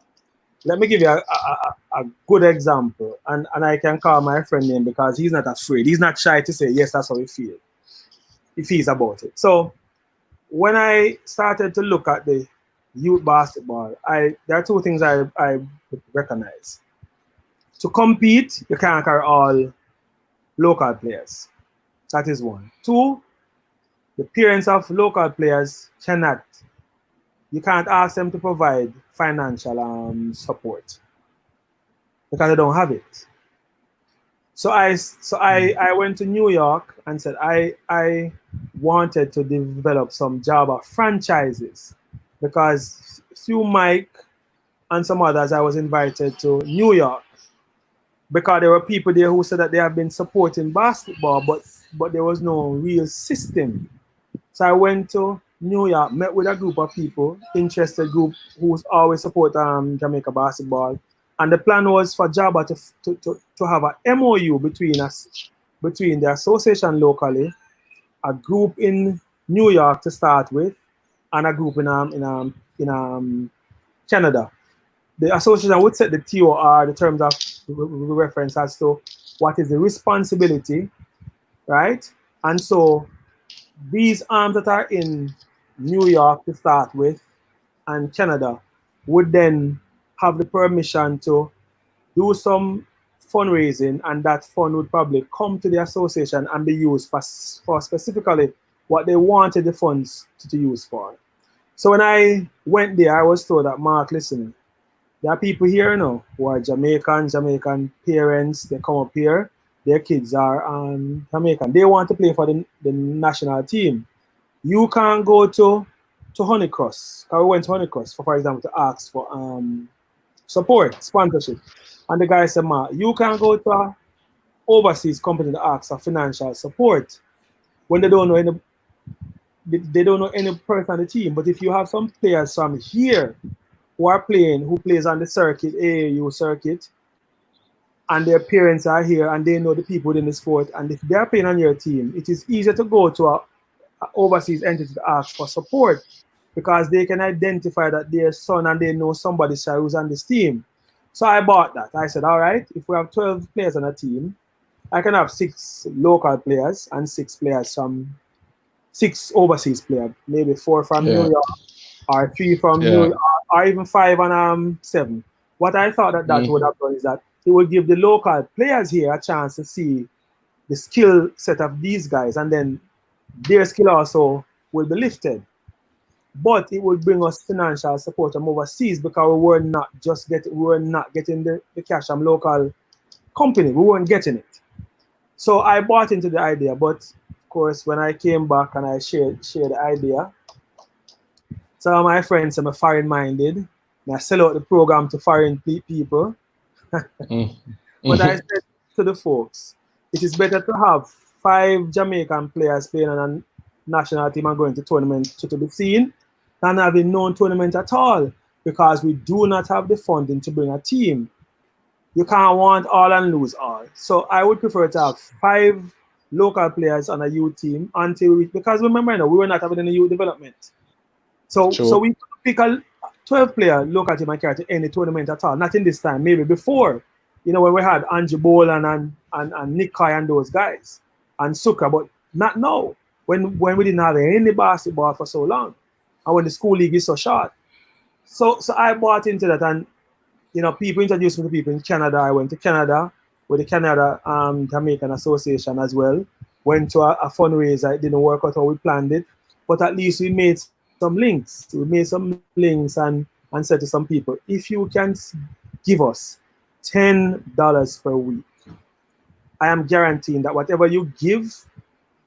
C: Let me give you a good example. And I can call my friend name because he's not afraid. He's not shy to say, yes, that's how he feels. He feels about it. So when I started to look at the youth basketball, there are 2 things I recognize. To compete, you can't carry all local players. That is 1. 2, the parents of local players you can't ask them to provide financial support because they don't have it. So I went to New York and said I wanted to develop some Java franchises because through Mike and some others I was invited to New York because there were people there who said that they have been supporting basketball, but there was no real system. So I went to New York, met with a group of people, interested group who's always support Jamaica basketball. And the plan was for Java to have an MOU between the association locally, a group in New York to start with, and a group in Canada. The association would set the TOR, the terms of reference as to what is the responsibility, right? And so these arms that are in New York to start with and Canada would then have the permission to do some fundraising, and that fund would probably come to the association and be used for specifically what they wanted the funds to use for. So when I went there, I was told that, Mark, listen, there are people here who are Jamaican parents, they come up here, their kids are Jamaican. They want to play for the national team. You can't go to Honeycross. We went to Honeycross, for example, to ask for support, sponsorship. And the guy said, Ma, you can't go to an overseas company to ask for financial support when they don't know they don't know any person on the team. But if you have some players from here who plays on the circuit, AAU circuit, and their parents are here and they know the people within the sport, and if they're playing on your team, it is easier to go to a overseas entity to ask for support because they can identify that their son and they know somebody who's on this team. So I bought that. I said, all right, if we have 12 players on a team, I can have 6 local players and 6 overseas players, maybe 4 from New York or 3 from New York, or even 5 and 7. What I thought that would have done is that it would give the local players here a chance to see the skill set of these guys, and then their skill also will be lifted. But it would bring us financial support from overseas because we were not getting the cash from local company. We weren't getting it. So I bought into the idea, but of course when I came back and I shared the idea, some of my friends are foreign-minded, and I sell out the program to foreign people. But I said to the folks, it is better to have 5 Jamaican players playing on a national team and going to tournament to be seen than having no tournament at all, because we do not have the funding to bring a team. You can't want all and lose all. So I would prefer to have 5 local players on a youth team because remember now, we were not having any youth development. So we could pick a 12-player local team and carry to any tournament at all. Not in this time, maybe before. When we had Andrew Boland and Nick Kai and those guys and Suka, but not now. When we didn't have any basketball for so long, and when the school league is so short. So I bought into that, and people introduced me to people in Canada. I went to Canada with the Canada Jamaican Association as well. Went to a fundraiser. It didn't work out how we planned it, but at least we made some links. We made some links and said to some people, if you can give us $10 per week, I am guaranteeing that whatever you give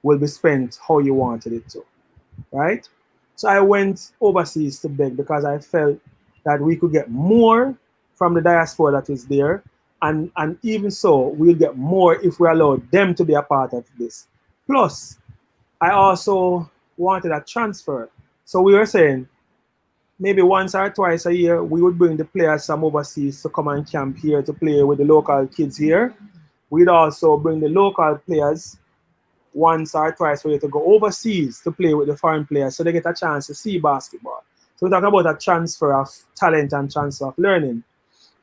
C: will be spent how you wanted it to, right? So I went overseas to beg because I felt that we could get more from the diaspora that is there, and even so, we'll get more if we allow them to be a part of this. Plus, I also wanted a transfer. So we were saying, maybe once or twice a year, we would bring the players from overseas to come and camp here to play with the local kids here. We'd also bring the local players once or twice a year to go overseas to play with the foreign players so they get a chance to see basketball. So we're talking about a transfer of talent and transfer of learning,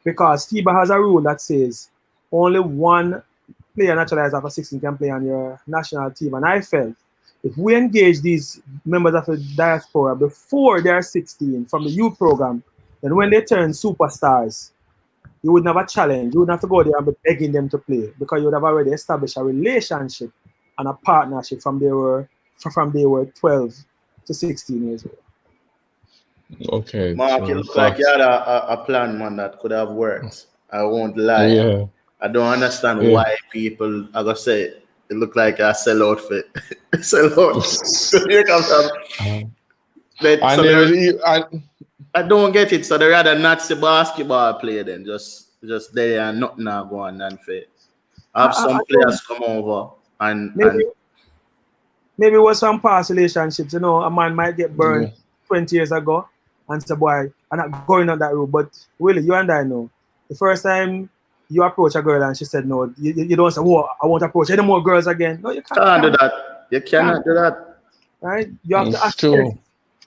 C: because FIBA has a rule that says only 1 player naturalized after 16 can play on your national team. And I felt if we engage these members of the diaspora before they are 16 from the youth program, then when they turn superstars, you wouldn't have a challenge. You wouldn't have to go there and be begging them to play, because you would have already established a relationship and a partnership from they were 12 to 16 years old.
A: Okay.
B: Mark, it looked like you had a plan, man, that could have worked. I won't lie.
A: Yeah.
B: I don't understand why people, I gotta say, it looked like a sellout fit. Sellout. Here comes I don't get it. So they rather not see basketball play then, just there and nothing now going on fit. Have some players come over and
C: maybe it was some past relationships. A man might get burned 20 years ago and say, boy, I'm not going on that route. But really, you and I know, the first time you approach a girl and she said no, you don't say, oh, I won't approach any more girls again. No, you can't
B: do that. You cannot do that.
C: Right? You have to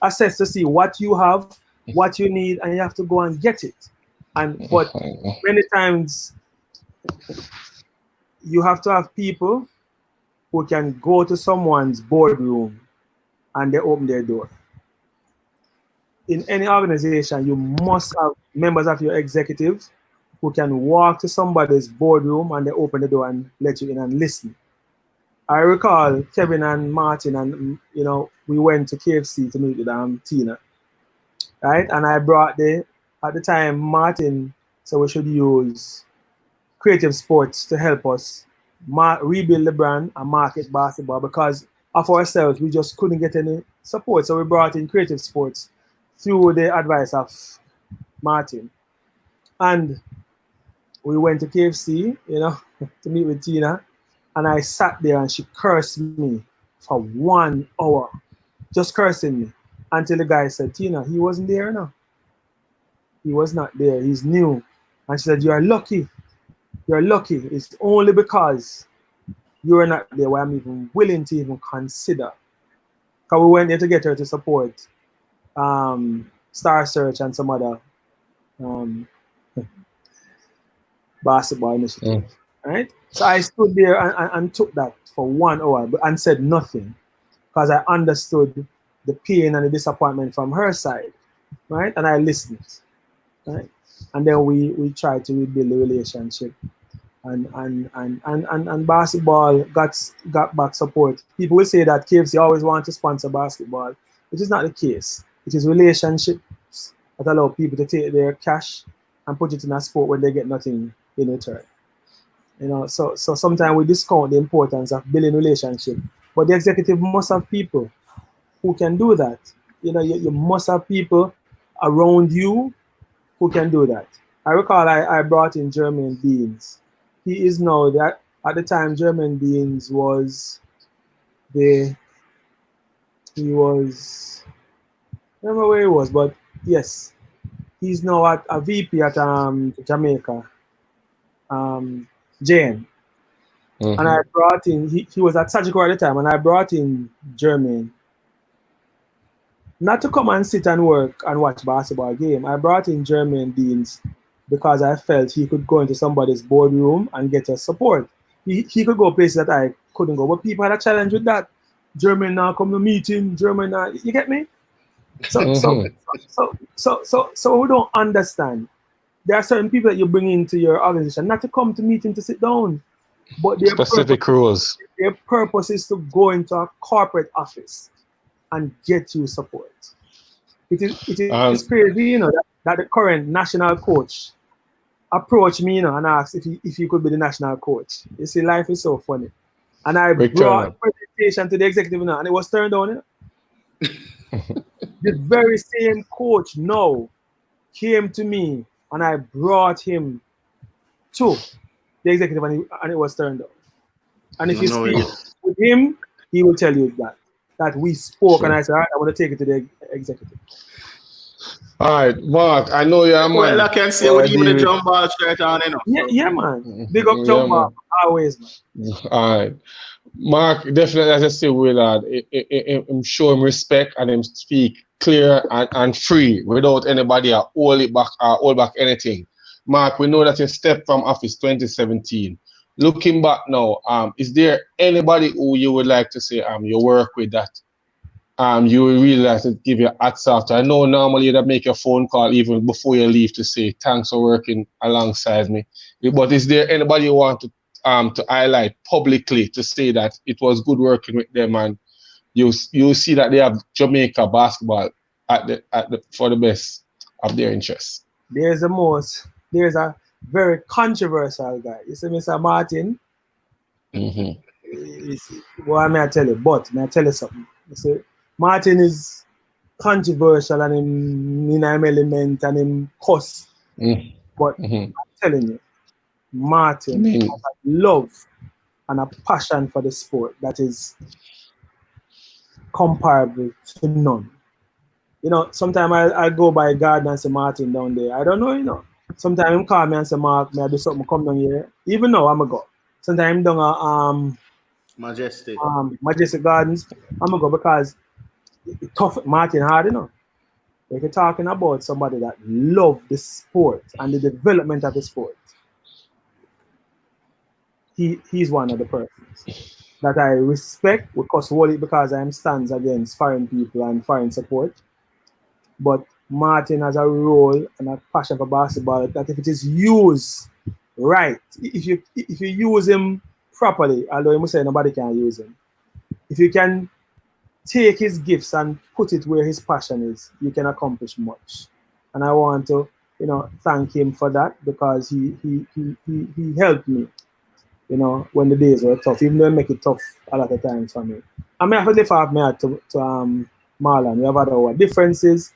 C: assess to see what you have, what you need, and you have to go and get it. But many times you have to have people who can go to someone's boardroom and they open their door. In any organization, you must have members of your executive who can walk to somebody's boardroom and they open the door and let you in and listen. I recall Kevin and Martin, and we went to KFC to meet with Tina, right? And I brought at the time Martin said we should use creative sports to help us rebuild the brand and market basketball, because of ourselves we just couldn't get any support. So we brought in creative sports through the advice of Martin. And we went to KFC, to meet with Tina. And I sat there and she cursed me for 1 hour. just cursing me until the guy said, Tina, he wasn't there now. He was not there. He's new. And she said, you're lucky. You're lucky. It's only because you're not there why I'm even willing to even consider. Because we went there to get her to support Star Search and some other basketball initiative. Right? So I stood there and took that for 1 hour and said nothing because I understood the pain and the disappointment from her side. Right? And I listened. Right? And then we tried to rebuild the relationship. And basketball got back support. People will say that KFC always want to sponsor basketball, which is not the case. It is relationships that allow people to take their cash and put it in a sport when they get nothing in return. You know, so sometimes we discount the importance of building relationship, but the executive must have people who can do that. You know, you must have people around you who can do that. I recall I brought in Jermaine Deans. He is now that at the time Jermaine Deans was I remember where he was, but yes, he's now at a VP at Jamaica, Jane. And I brought in, he was at Surgical at the time, and I brought in Jermaine. Not to come and sit and work and watch basketball game. I brought in Jermaine Deans because I felt he could go into somebody's boardroom and get us support. He could go places that I couldn't go, but people had a challenge with that. Jermaine now come to meeting, Jermaine now, you get me? So we don't understand. There are certain people that you bring into your organization, not to come to meeting to sit down, but their
A: specific rules.
C: Their purpose is to go into a corporate office and get you support. It is crazy, you know, that the current national coach approached me, you know, and asked if he could be the national coach. You see, life is so funny. And I brought a presentation to the executive, you know, and it was turned down. You know? The very same coach now came to me, and I brought him to the executive, and it was turned down. And if you speak with him, he will tell you that we spoke, and I said, all right, I want to take it to the executive.
A: All right, Mark, I know you're a man.
B: Well, I can see with even the jump ball shirt on, you know.
C: Yeah, man. Big up jump ball, always, man.
A: All right. Mark, definitely, as I say, Willard, him show him respect and him speak clear and free without anybody hold back anything. Mark, we know that you stepped from office 2017. Looking back now, is there anybody who you would like to say you work with that you would really like to give your hats off to? I know normally you'd make a phone call even before you leave to say thanks for working alongside me. But is there anybody you want to highlight publicly to say that it was good working with them, and you see that they have Jamaica basketball for the best of their interests?
C: There's a very controversial guy. You see, Mr. Martin. Well, may I tell you? But may I tell you something? You see, Martin is controversial and in an element and in cuss. But I'm telling you, Martin has a love and a passion for the sport that is comparable to none. You know, sometimes I go by garden and say Martin down there. I don't know, you know. Sometimes he call me and say, Mark, may I do something, come down here. Even though I'm a go. Sometimes I'm down Majestic Gardens. I'm a go because it's tough. Martin hard, you know. If you're talking about somebody that love the sport and the development of the sport, he's one of the persons that I respect because I'm stands against foreign people and foreign support. But Martin has a role and a passion for basketball that if it is used right, if you use him properly, although you must say nobody can use him, if you can take his gifts and put it where his passion is, you can accomplish much. And I want to, you know, thank him for that because he helped me, you know, when the days were tough, even though it make it tough a lot of times for me. I mean, I have to lift off my hat to Marlon. We have had our differences,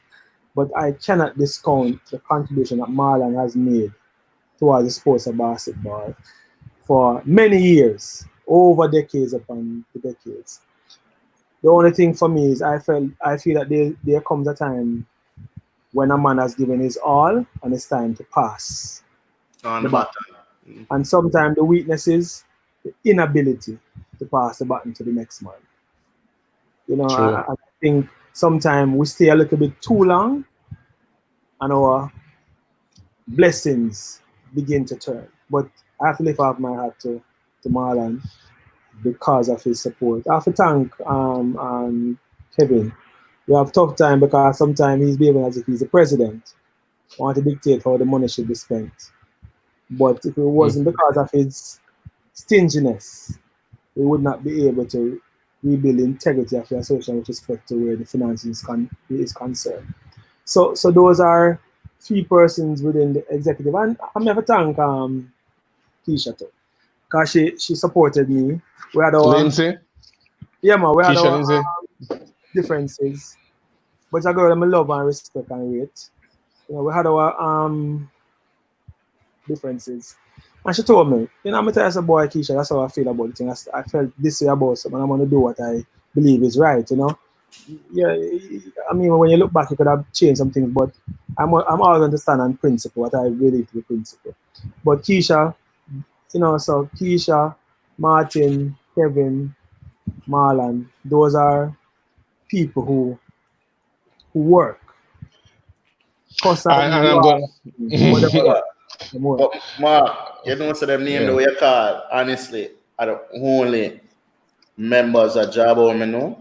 C: but I cannot discount the contribution that Marlon has made towards the sports of basketball for many years, over decades upon the decades. The only thing for me is I feel that there comes a time when a man has given his all and it's time to pass
B: On
C: the
B: the
C: baton.
B: button.
C: And sometimes the weakness is the inability to pass the baton to the next man. You know, I think sometimes we stay a little bit too long and our blessings begin to turn. But I have to lift off my hat to Marlon because of his support. I have to thank Kevin. We have a tough time because sometimes he's behaving as if he's the president, want to dictate how the money should be spent. But if it wasn't because of his stinginess, we would not be able to rebuild the integrity of the association with respect to where the finances is concerned. So those are 3 persons within the executive. And I'm never thank Keisha too, because she supported me. We had our
A: Lindsay?
C: Yeah, man, we had
A: Keisha
C: our
A: Lindsay?
C: differences. But a girl I love and respect and rate. You know, we had our differences. And she told me, you know, I'm tell you, boy, Keisha, that's how I feel about the thing. I felt this way about something, and I'm going to do what I believe is right, you know. Yeah, I mean, when you look back, you could have changed some things, but I'm always understand on principle, what I believe to be principle. But Keisha, you know, so Keisha, Martin, Kevin, Marlon, those are people who work.
A: And I'm going.
B: But Mark, you don't say them name the way you call. Honestly, are the only members of Jabo I know.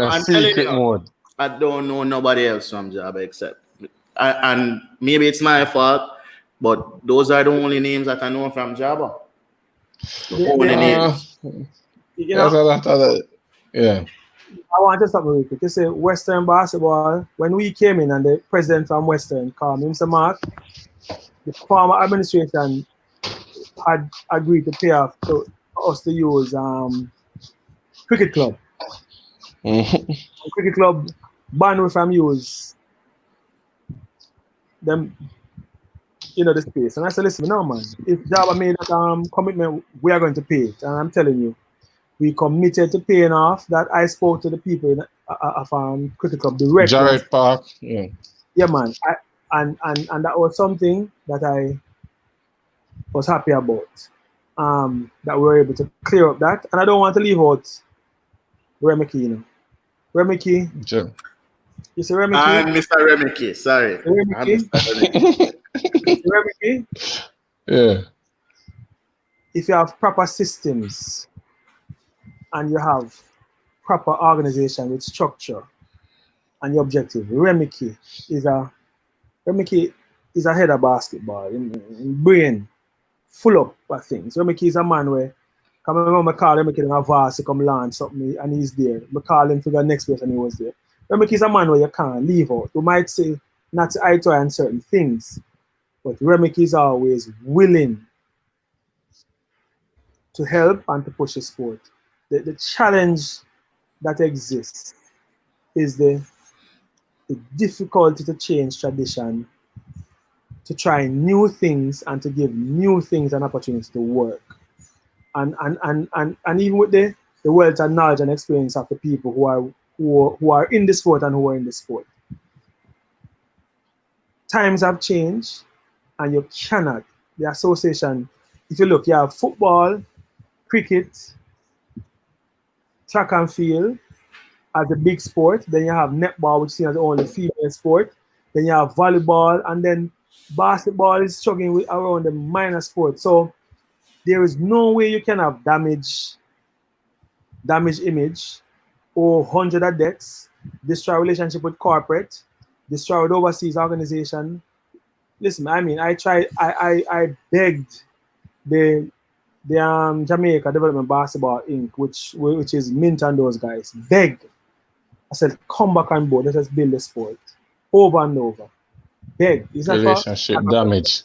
A: I'm telling you,
B: mode. I don't know nobody else from Jabo except, and maybe it's my fault, but those are the only names that I know from Jabo. Only names.
C: You know,
A: yeah.
C: I want to stop real quick. You say Western basketball, when we came in and the president from Western called me, Mr. Mark, the former administration had agreed to pay off to us to use cricket club. Cricket club banned we from use them, you know, the space. And I said, listen, no man, if Java made that commitment, we are going to pay it. And I'm telling you, we committed to paying off that. I spoke to the people of cricket club directly.
A: Jared Park, yeah.
C: Yeah, man. And that was something that I was happy about. That we were able to clear up that. And I don't want to leave out Remeke, you know. Remeke.
A: Sure.
C: You see Remeke?
B: And Mr. Remeke, sorry.
C: Remeke.
A: Yeah.
C: If you have proper systems and you have proper organization with structure and your objective, Remeke is a head of basketball, in brain full up of things. Remeke is a man where, I remember I call Remeke in a vase to come launch something and he's there. I call him for the next place and he was there. Remeke is a man where you can't leave out. You might say not eye to eye on certain things, but Remeke is always willing to help and to push the sport. The challenge that exists is the difficulty to change tradition, to try new things and to give new things an opportunity to work. And even with the wealth and knowledge and experience of the people who are in the sport and who are in the sport. Times have changed and you cannot, the association, if you look, you have football, cricket, track and field as a big sport. Then you have netball, which is seen as the only female sport. Then you have volleyball, and then basketball is struggling with around the minor sport. So there is no way you can have damage image or 100 of deaths, destroy relationship with corporate, destroy with overseas organization. Listen, I mean, I begged the Jamaica Development Basketball Inc., which is Mint and those guys, begged. I said, come back on board. Let us build the sport over and over. Beg.
A: Relationship damage.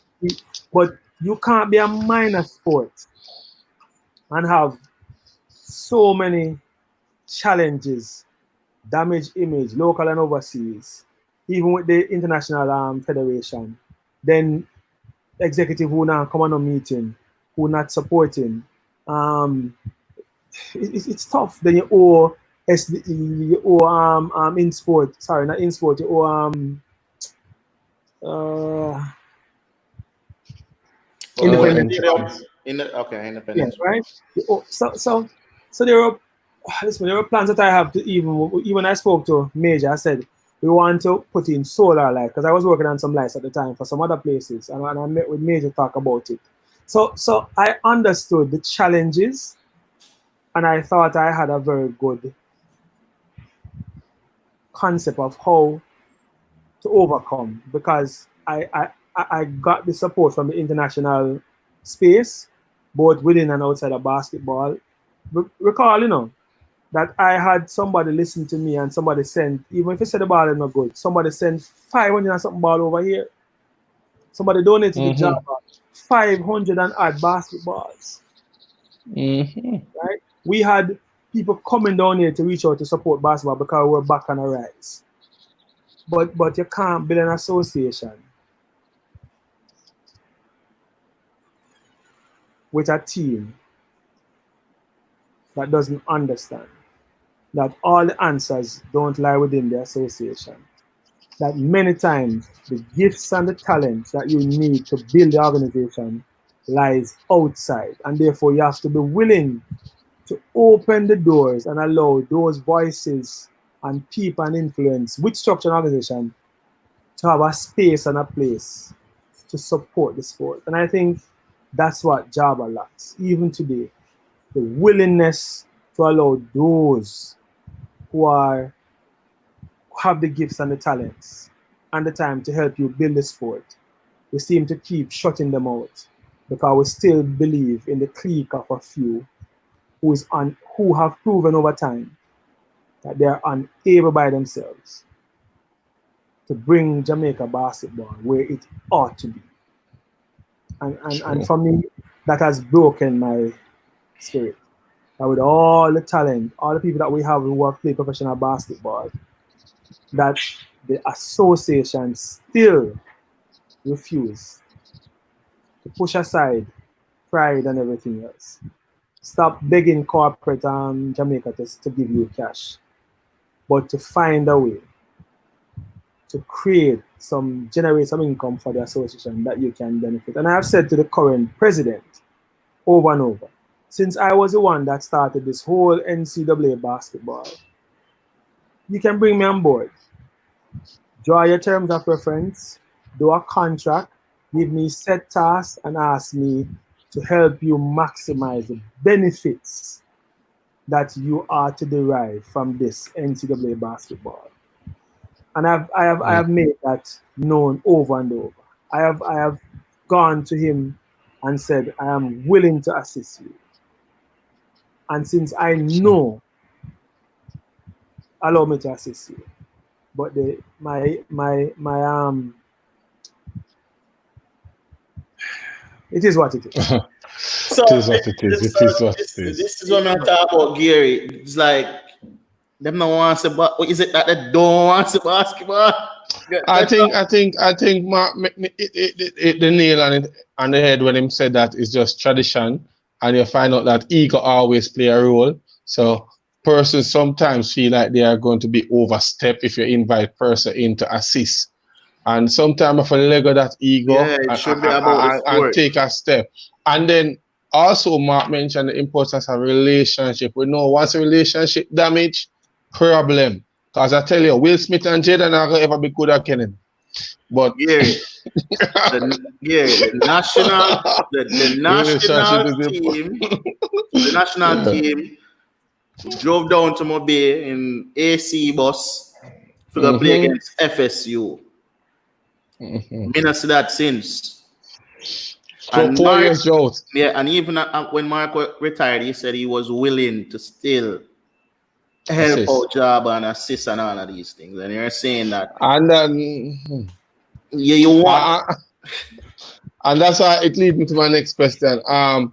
C: But you can't be a minor sport and have so many challenges, damage image, local and overseas, even with the international federation. Then executive who now come on a meeting who not supporting, it's tough. Then you owe SDE, you owe in sport. Sorry, not in sport. You owe independence.
B: Independence.
C: Yeah, right. So there were plans that I have to even I spoke to Major. I said we want to put in solar light because I was working on some lights at the time for some other places, and I met with Major talk about it. So I understood the challenges, and I thought I had a very good concept of how to overcome, because I got the support from the international space, both within and outside of basketball. Recall, that I had somebody listen to me and somebody sent, even if you said the ball is not good, somebody sent 500 and something ball over here. Somebody donated to the job 500 and odd basketballs. Right? We had people coming down here to reach out to support basketball because we're back on a rise. But you can't build an association with a team that doesn't understand that all the answers don't lie within the association. That many times the gifts and the talents that you need to build the organization lies outside, and therefore you have to be willing to open the doors and allow those voices and people and influence with structure and organization to have a space and a place to support the sport. And I think that's what Java lacks, even today. The willingness to allow those who have the gifts and the talents and the time to help you build the sport. We seem to keep shutting them out because we still believe in the clique of a few who have proven over time that they are unable by themselves to bring Jamaica basketball where it ought to be. And for me, that has broken my spirit. That with all the talent, all the people that we have who have played professional basketball, that the association still refuse to push aside pride and everything else. Stop begging corporate Jamaica to give you cash, but to find a way to generate some income for the association that you can benefit. And I have said to the current president over and over, since I was the one that started this whole NCAA basketball, you can bring me on board. Draw your terms of reference, do a contract, give me set tasks, and ask me to help you maximize the benefits that you are to derive from this NCAA basketball. And I have made that known over and over. I have gone to him and said, I am willing to assist you. And since I know, allow me to assist you. But my it is what it is.
B: So
A: it is what it is. It is what it is.
B: This is what I talk about, Gary. It's like them not want to, but is it that they don't want to basketball?
A: I think Mark the nail on the head when him said that is just tradition, and you find out that ego always play a role. So persons sometimes feel like they are going to be overstepped if you invite person in to assist. And sometimes if I let go that ego and take a step. And then also Mark mentioned the importance of relationship. We know once a relationship damage, problem. Because I tell you, Will Smith and Jaden are going to ever be good at Kenan. But
B: the national team drove down to Mobile in AC bus for the play against FSU. Me not see that since.
A: And 4 years drought.
B: Yeah, and even when Mark retired, he said he was willing to still help out job and assist and all of these things. And you're saying that.
A: And then
B: you want.
A: And that's why it leads me to my next question. I'm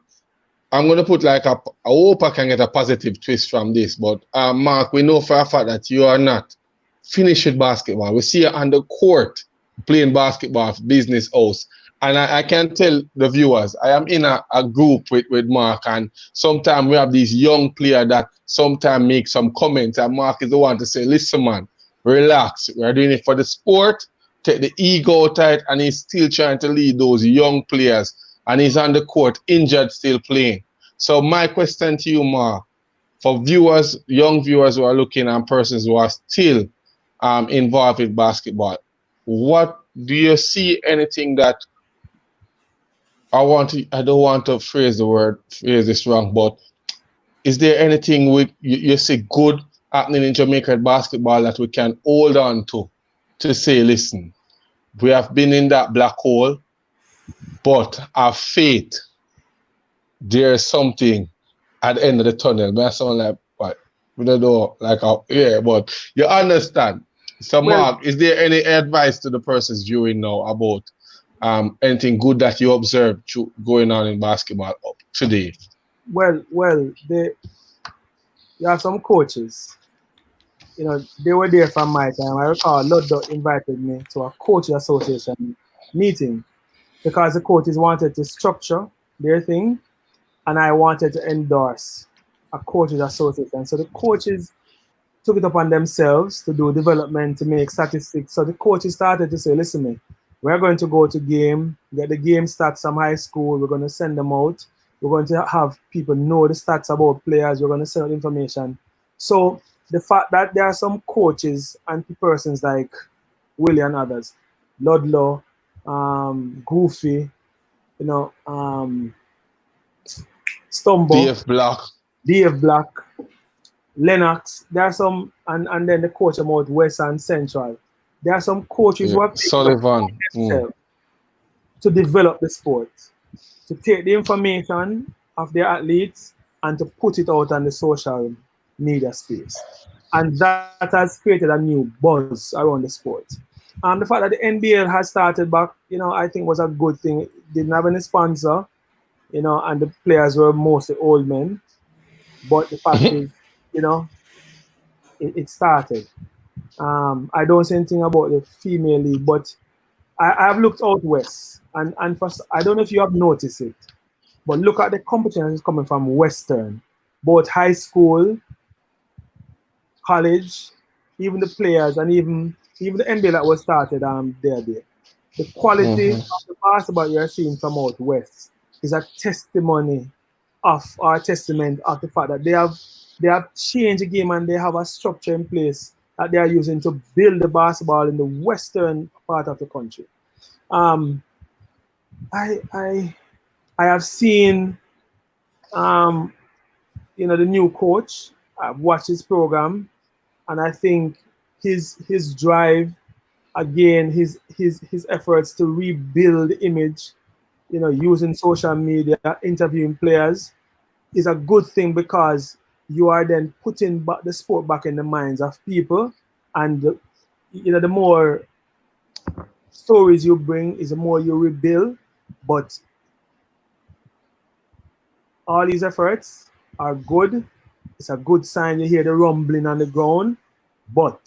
A: gonna put I hope I can get a positive twist from this, but Mark, we know for a fact that you are not finished with basketball. We see you on the court playing basketball for Business House, And I can tell the viewers, I am in a group with Mark, and sometimes we have these young players that sometimes make some comments, and Mark is the one to say, listen, man, relax. We're doing it for the sport, take the ego out of it, and he's still trying to lead those young players, and he's on the court, injured, still playing. So my question to you, Mark, for viewers, young viewers who are looking, and persons who are still involved with basketball, what do you see anything that I don't want to phrase this wrong, but is there anything you see good happening in Jamaican basketball that we can hold on to say, listen, we have been in that black hole, but have faith there's something at the end of the tunnel. That sound like what? We don't know, but you understand. So Mark, is there any advice to the persons viewing now about anything good that you observed going on in basketball up today?
C: Well, you have some coaches. You know, they were there from my time. I recall Ludlow invited me to a coaches association meeting because the coaches wanted to structure their thing, and I wanted to endorse a coaches association. So the coaches took it upon themselves to do development, to make statistics. So the coaches started to say, listen, me, we're going to go to game, get the game stats from high school. We're going to send them out. We're going to have people know the stats about players. We're going to send out information. So the fact that there are some coaches and persons like Willie and others, Ludlow, Goofy, you know, Stumbo, DF Black, Lennox, there are some, and then the coach about West and Central. There are some coaches who have
A: Sullivan
C: to develop the sport, to take the information of their athletes and to put it out on the social media space. And that has created a new buzz around the sport. And the fact that the NBL has started back, you know, I think was a good thing. It didn't have any sponsor, you know, and the players were mostly old men. But the fact is, you know, it started. I don't say anything about the female league, but I've looked out west, and first, I don't know if you have noticed it, but look at the competition that's coming from Western, both high school, college, even the players, and even the NBA that was started there. The quality of the basketball you're seeing from out west is a testament of the fact that they have changed the game and they have a structure in place that they are using to build the basketball in the western part of the country. I have seen you know, the new coach. I've watched his program, and I think his drive, again, his efforts to rebuild the image, you know, using social media, interviewing players, is a good thing because you are then putting the sport back in the minds of people, and you know, the more stories you bring is the more you rebuild. But all these efforts are good. It's a good sign. You hear the rumbling on the ground, but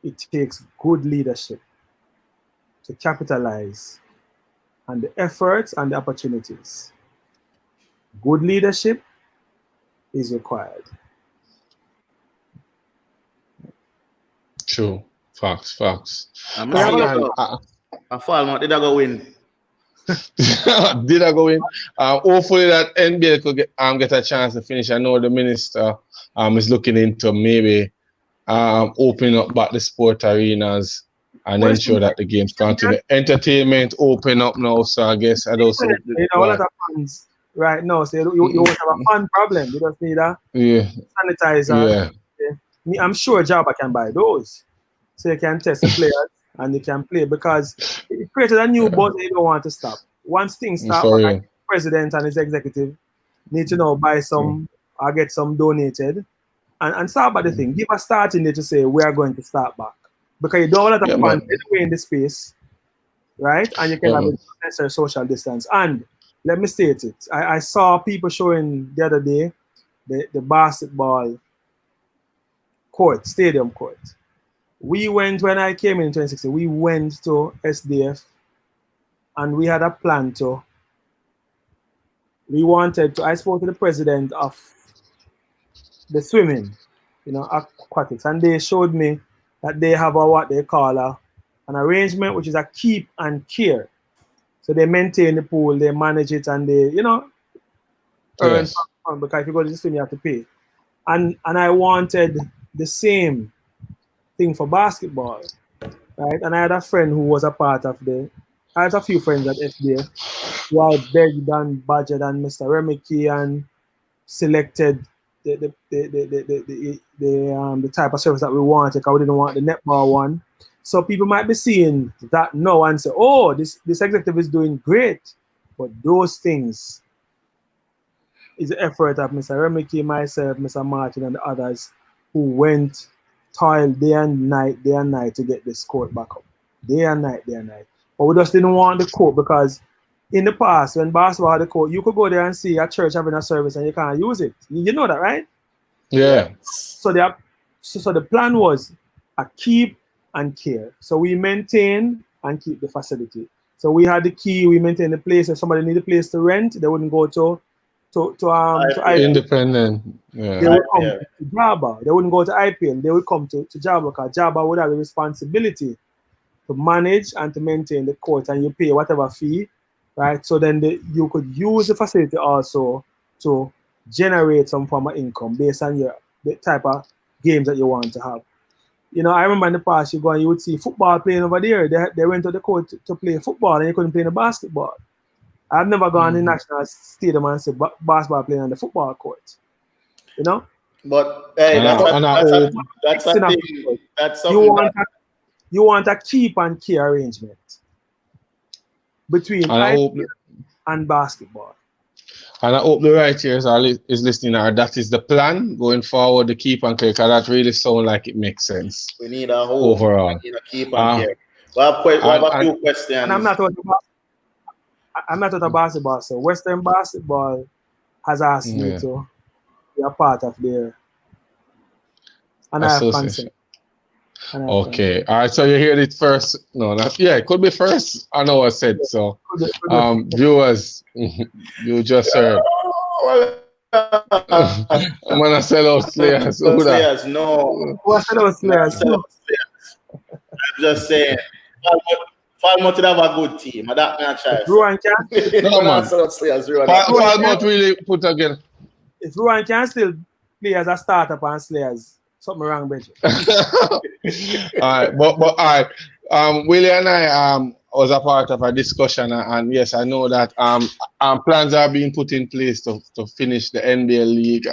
C: it takes good leadership to capitalize on the efforts and the opportunities. Good leadership is required.
A: True. Facts.
B: I did I go win?
A: Did I go in? Hopefully that NBA could get a chance to finish. I know the minister is looking into maybe opening up back the sport arenas and ensure that the games continue. Entertainment open up now, so I guess I don't see.
C: You know, a lot of fans right now say you won't have a fan problem. You just need a sanitizer. Yeah. I'm sure Jabba can buy those, so you can test the players and you can play, because it created a new buzz that you don't want to stop. Once things start, like the president and his executive need to know buy some or get some donated and start by the thing. Give a starting day to say we are going to start back, because you don't want to have fun anyway in the space, right? And you can have a necessary social distance. And let me state it. I saw people showing the other day the basketball court, stadium court. We went, when I came in 2016, we went to SDF and we had a plan to. I spoke to the president of the swimming, aquatics, and they showed me that they have what they call an arrangement, which is a keep and care. So they maintain the pool, they manage it, and they, earn fund, because if you go to the swim, you have to pay. And I wanted the same thing for basketball, right? And I had a friend who was a part of I had a few friends at FBA who I begged and budgeted and Mr. Remeke and selected the type of service that we wanted, because we didn't want the netball one. So people might be seeing that now and say, oh, this executive is doing great. But those things is the effort of Mr. Remeke, myself, Mr. Martin, and the others who went, toiled day and night to get this court back up. Day and night. But we just didn't want the court, because in the past, when basketball had the court, you could go there and see a church having a service and you can't use it. You know that, right?
A: Yeah.
C: So the plan was a keep and care. So we maintain and keep the facility. So we had the key, we maintain the place. If somebody need a place to rent, they wouldn't go to
A: independent. Yeah.
C: They would come to Java. They wouldn't go to IPL. They would come to Java, because Java would have the responsibility to manage and to maintain the court, and you pay whatever fee, right? So then you could use the facility also to generate some form of income based on the type of games that you want to have. I remember in the past, you would see football playing over there. They went to the court to play football, and you couldn't play the basketball. I've never gone in national stadium and said basketball playing on the football court.
B: But hey, that's a thing. That's something
C: you want a keep and care arrangement between IPL and basketball.
A: And I hope the right ears is listening, or that is the plan going forward, the keep and care, because that really sounds like it makes sense.
B: We need a whole
A: overall.
B: We need a keep and care. We have a few questions.
C: And I'm not talking about basketball. So Western Basketball has asked me to be a part of their and I have consent.
A: Okay. All right. So you heard it first. No, it could be first. I know I said so. Viewers, you just heard. I'm gonna sell out Slayers.
B: Slayers, no.
C: Slayers.
B: I'm just saying. Falmouth would have a good team. That man tries.
C: Ruan can.
A: No man. Falmouth really put again.
C: If Ruan can still play as a startup and Slayers, something wrong, Bridget.
A: All right, but all right. Willie and I was a part of a discussion, and yes, I know that plans are being put in place to finish the NBA league.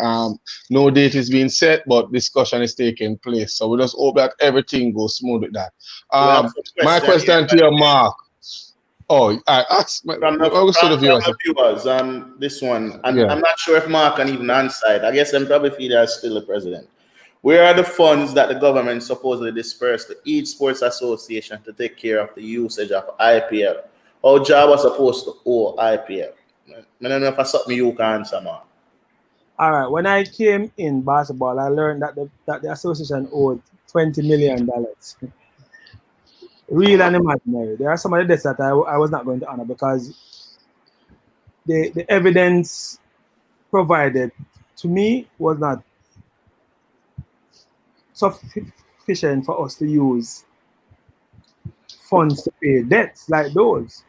A: No date is being set, but discussion is taking place. So we just hope that everything goes smooth with that. My question to you, Mark. Oh, I asked
B: from the viewers, this one, and I'm not sure if Mark can even answer it. I guess I'm probably feel as still the president. Where are the funds that the government supposedly dispersed to each sports association to take care of the usage of IPL? How job was supposed to owe IPL? I don't know if that's something you can answer, man.
C: All right. When I came in basketball, I learned that the association owed $20 million. Real and imaginary. There are some of the debts that I was not going to honor, because the evidence provided to me was not sufficient for us to use funds to pay debts like those.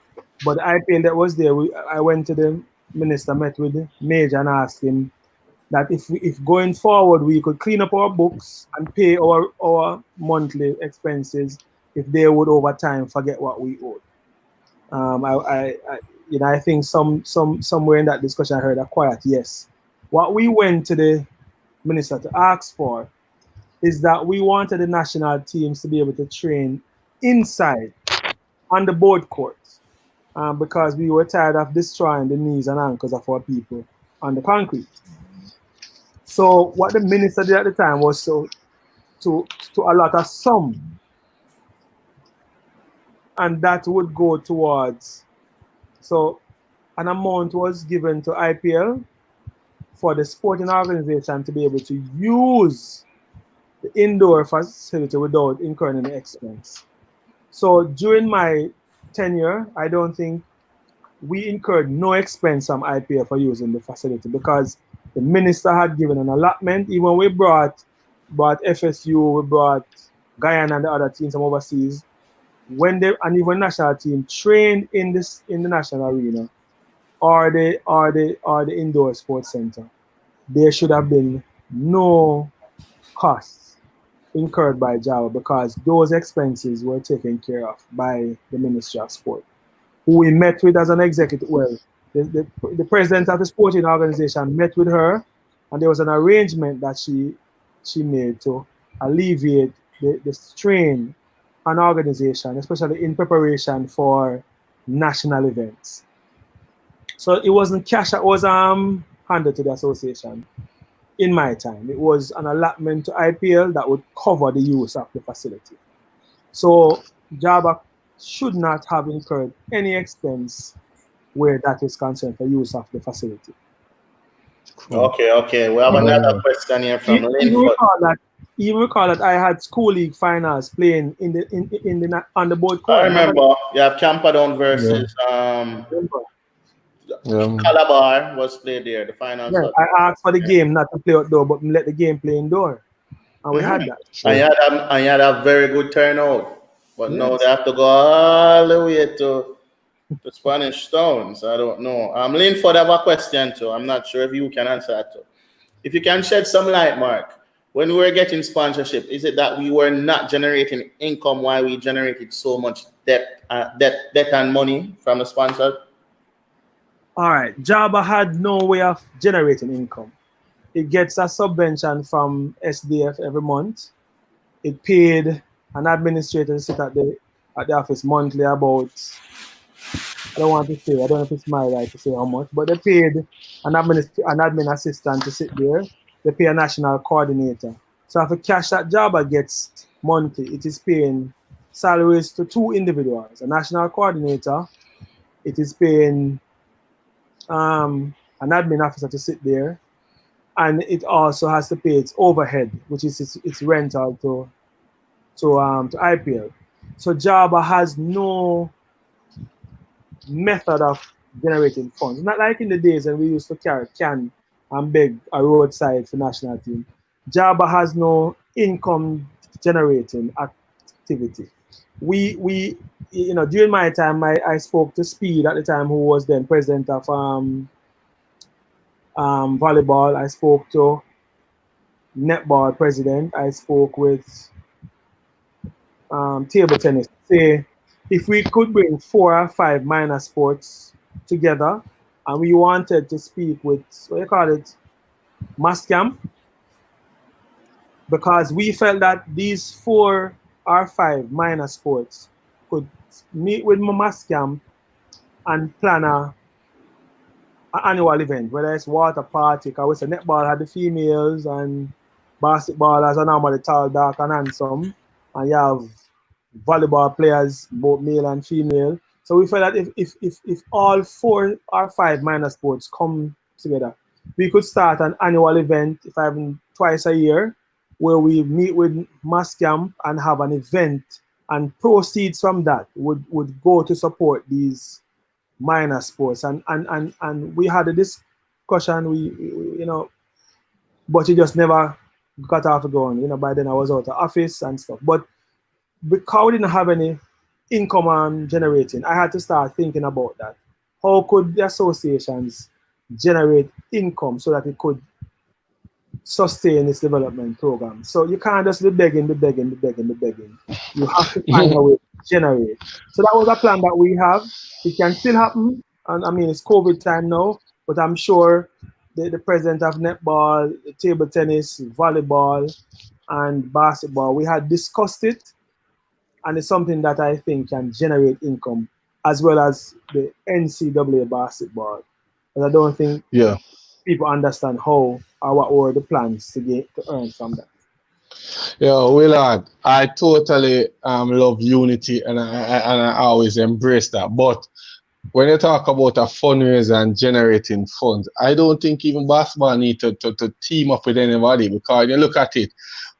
C: But the IPL that was there, I went to the minister, met with the major, and asked him that if going forward we could clean up our books and pay our monthly expenses, if they would over time forget what we owed. I think somewhere in that discussion I heard a quiet yes. What we went to the minister to ask for is that we wanted the national teams to be able to train inside on the board courts, because we were tired of destroying the knees and ankles of our people on the concrete. So what the minister did at the time was to allot a sum, and that would go towards, so an amount was given to IPL for the sporting organization to be able to use the indoor facility without incurring any expense. So during my tenure, I don't think we incurred no expense from IPL for using the facility because the minister had given an allotment. Even we brought FSU, we brought Guyana and the other teams from overseas. When they and even national team trained in the national arena or the indoor sports center, there should have been no costs incurred by Java because those expenses were taken care of by the Ministry of Sport, who we met with as an executive. Well, the president of the sporting organization met with her, and there was an arrangement that she made to alleviate the strain on organization, especially in preparation for national events. So it wasn't cash that was handed to the association in my time. It was an allotment to IPL that would cover the use of the facility. So Java should not have incurred any expense where that is concerned for use of the facility.
B: Okay. We have another question here from Linford.
C: Even recall that I had school league finals playing on the board court.
B: I remember you have Camperdown versus Calabar was played there. The finals.
C: Yeah, I asked for the game not to play outdoor, but let the game play indoor, and we had that.
B: Sure. And you had a very good turnout, but now they have to go all the way to Spanish Towns. I don't know. Linford have a question too. I'm not sure if you can answer that too. If you can shed some light, Mark, when we were getting sponsorship, is it that we were not generating income while we generated so much debt and money from the sponsor?
C: All right, Java had no way of generating income. It gets a subvention from SDF every month. It paid an administrator to sit at the office monthly about, I don't want to say, I don't know if it's my right to say how much, but they paid an admin assistant to sit there. They pay a national coordinator. So if a cash that Java gets monthly, it is paying salaries to 2 individuals. A national coordinator, it is paying an admin officer to sit there, and it also has to pay its overhead, which is its rental to IPL. So Java has no method of generating funds. Not like in the days when we used to carry can and beg a roadside for national team. Java has no income generating activity. We during my time, I spoke to Speed at the time, who was then president of volleyball. I spoke to netball president. I spoke with table tennis. Say, if we could bring 4 or 5 minor sports together, and we wanted to speak with, what do you call it, Mascam, because we felt that these 4 or 5 minor sports could meet with Mascam and plan an annual event, whether it's water party, because we say netball had the females and basketball as a normally tall, dark, and handsome, and you have volleyball players, both male and female. So we felt that if all 4 or 5 minor sports come together, we could start an annual event, if even twice a year, where we meet with Mascam and have an event, and proceeds from that would go to support these minor sports. And we had a discussion, we but it just never got off going. By then I was out of office and stuff. But because we didn't have any income generating, I had to start thinking about that. How could the associations generate income so that it could sustain its development program? So you can't just be begging. You have to find a way to generate. So that was a plan that we have. It can still happen. And I mean, it's COVID time now, but I'm sure the president of netball, table tennis, volleyball, and basketball, we had discussed it. And it's something that I think can generate income, as well as the NCAA basketball. But I don't think people understand how or what were the plans to earn from that.
A: Yeah, Willard, I totally love unity, and I always embrace that. But when you talk about a fundraiser and generating funds, I don't think even basketball need to team up with anybody, because you look at it.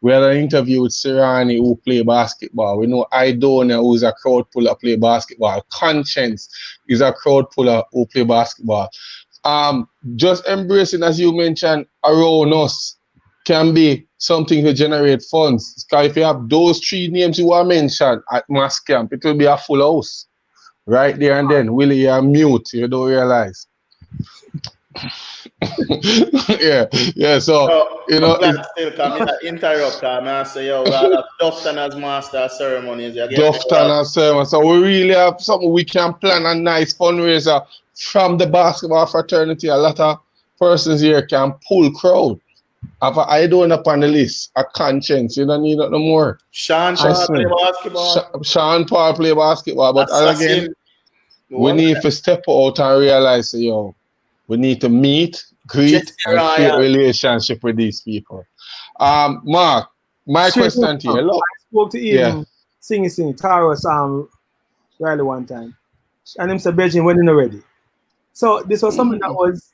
A: We had an interview with Sirani, who play basketball. We know Idonia, who's a crowd puller, play basketball. Conscience is a crowd puller who play basketball. Just embracing, as you mentioned, around us can be something to generate funds. Because if you have those 3 names you are mentioned at mass camp, it will be a full house. Right there and then. Willie, you're mute. You don't realize. yeah. So, you know.
B: Still coming to interrupt. I say, yo, we have Dufton as master of ceremonies.
A: Dufton as ceremonies. So, we really have something we can plan a nice fundraiser from the basketball fraternity. A lot of persons here can pull crowd. I don't up on the list. A Conscience. You don't need no more.
B: Sean Paul play basketball.
A: Sean Paul play basketball. But again, we need to step out and realize, yo, we need to meet, greet, and create relationship with these people. Mark, my question to you. Look,
C: I spoke to him, sing Taros Riley one time. And him said, Bridget, when you ready. So this was something that was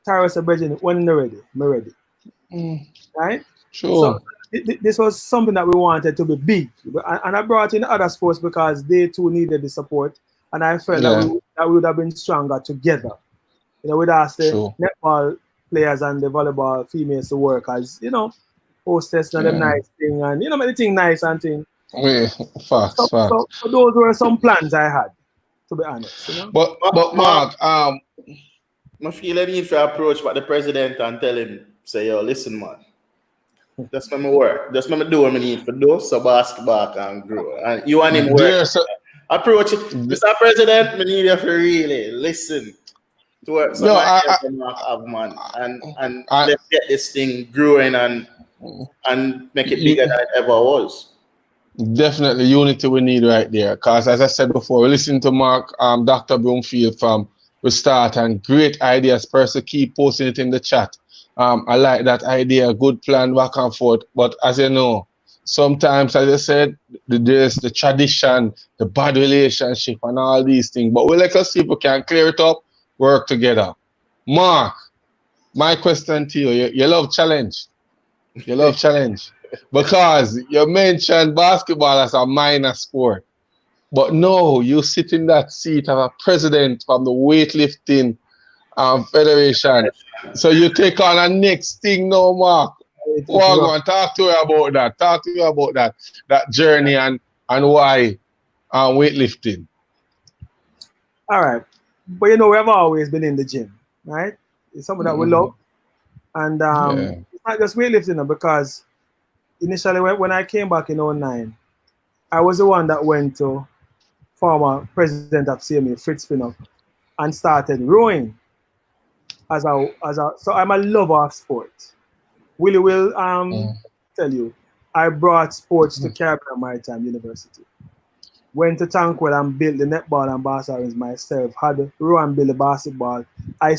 C: Taros said, Bridget, when you ready, I'm ready. Right?
A: Sure.
C: So this was something that we wanted to be big. And I brought in other sports because they too needed the support. And I felt that we would have been stronger together. You know, we'd ask the netball players and the volleyball females to work as, you know, hostess and the nice thing, and, you know, many things nice and thing.
A: Yeah, facts.
C: So those were some plans I had, to be honest. You know?
A: But Mark,
B: I feel I need to approach the president and tell him, say, yo, listen, man. Just let me work. Just let me do what I need to do so basketball can grow. And you want him work. Approach it. Mr. President, I need you to really listen to what man, and let's get this thing growing and make it bigger than it ever was.
A: Definitely unity we need right there. Because as I said before, we listened to Mark, Dr. Broomfield from the start, and great ideas. Person keep posting it in the chat. I like that idea, good plan back and forth. But as you know, sometimes, as I said, there's the tradition, the bad relationship, and all these things. But we let us see if we can clear it up, work together. Mark, my question to you, you love challenge. You love challenge. Because you mentioned basketball as a minor sport. But no, you sit in that seat of a president from the weightlifting federation. So you take on a next thing now, Mark. Talk to you about that. Talk to you about that journey and why weightlifting.
C: All right. But you know, we have always been in the gym, right? It's something that we love. And it's not just weightlifting, because initially when I came back in 2009, I was the one that went to former president of CMA, Fritz Pinnock, and started rowing. So I'm a lover of sport. Willie will tell you, I brought sports to Caribbean Maritime University. Went to Tankwell and built the netball and basketball myself. Had to row and build the basketball. I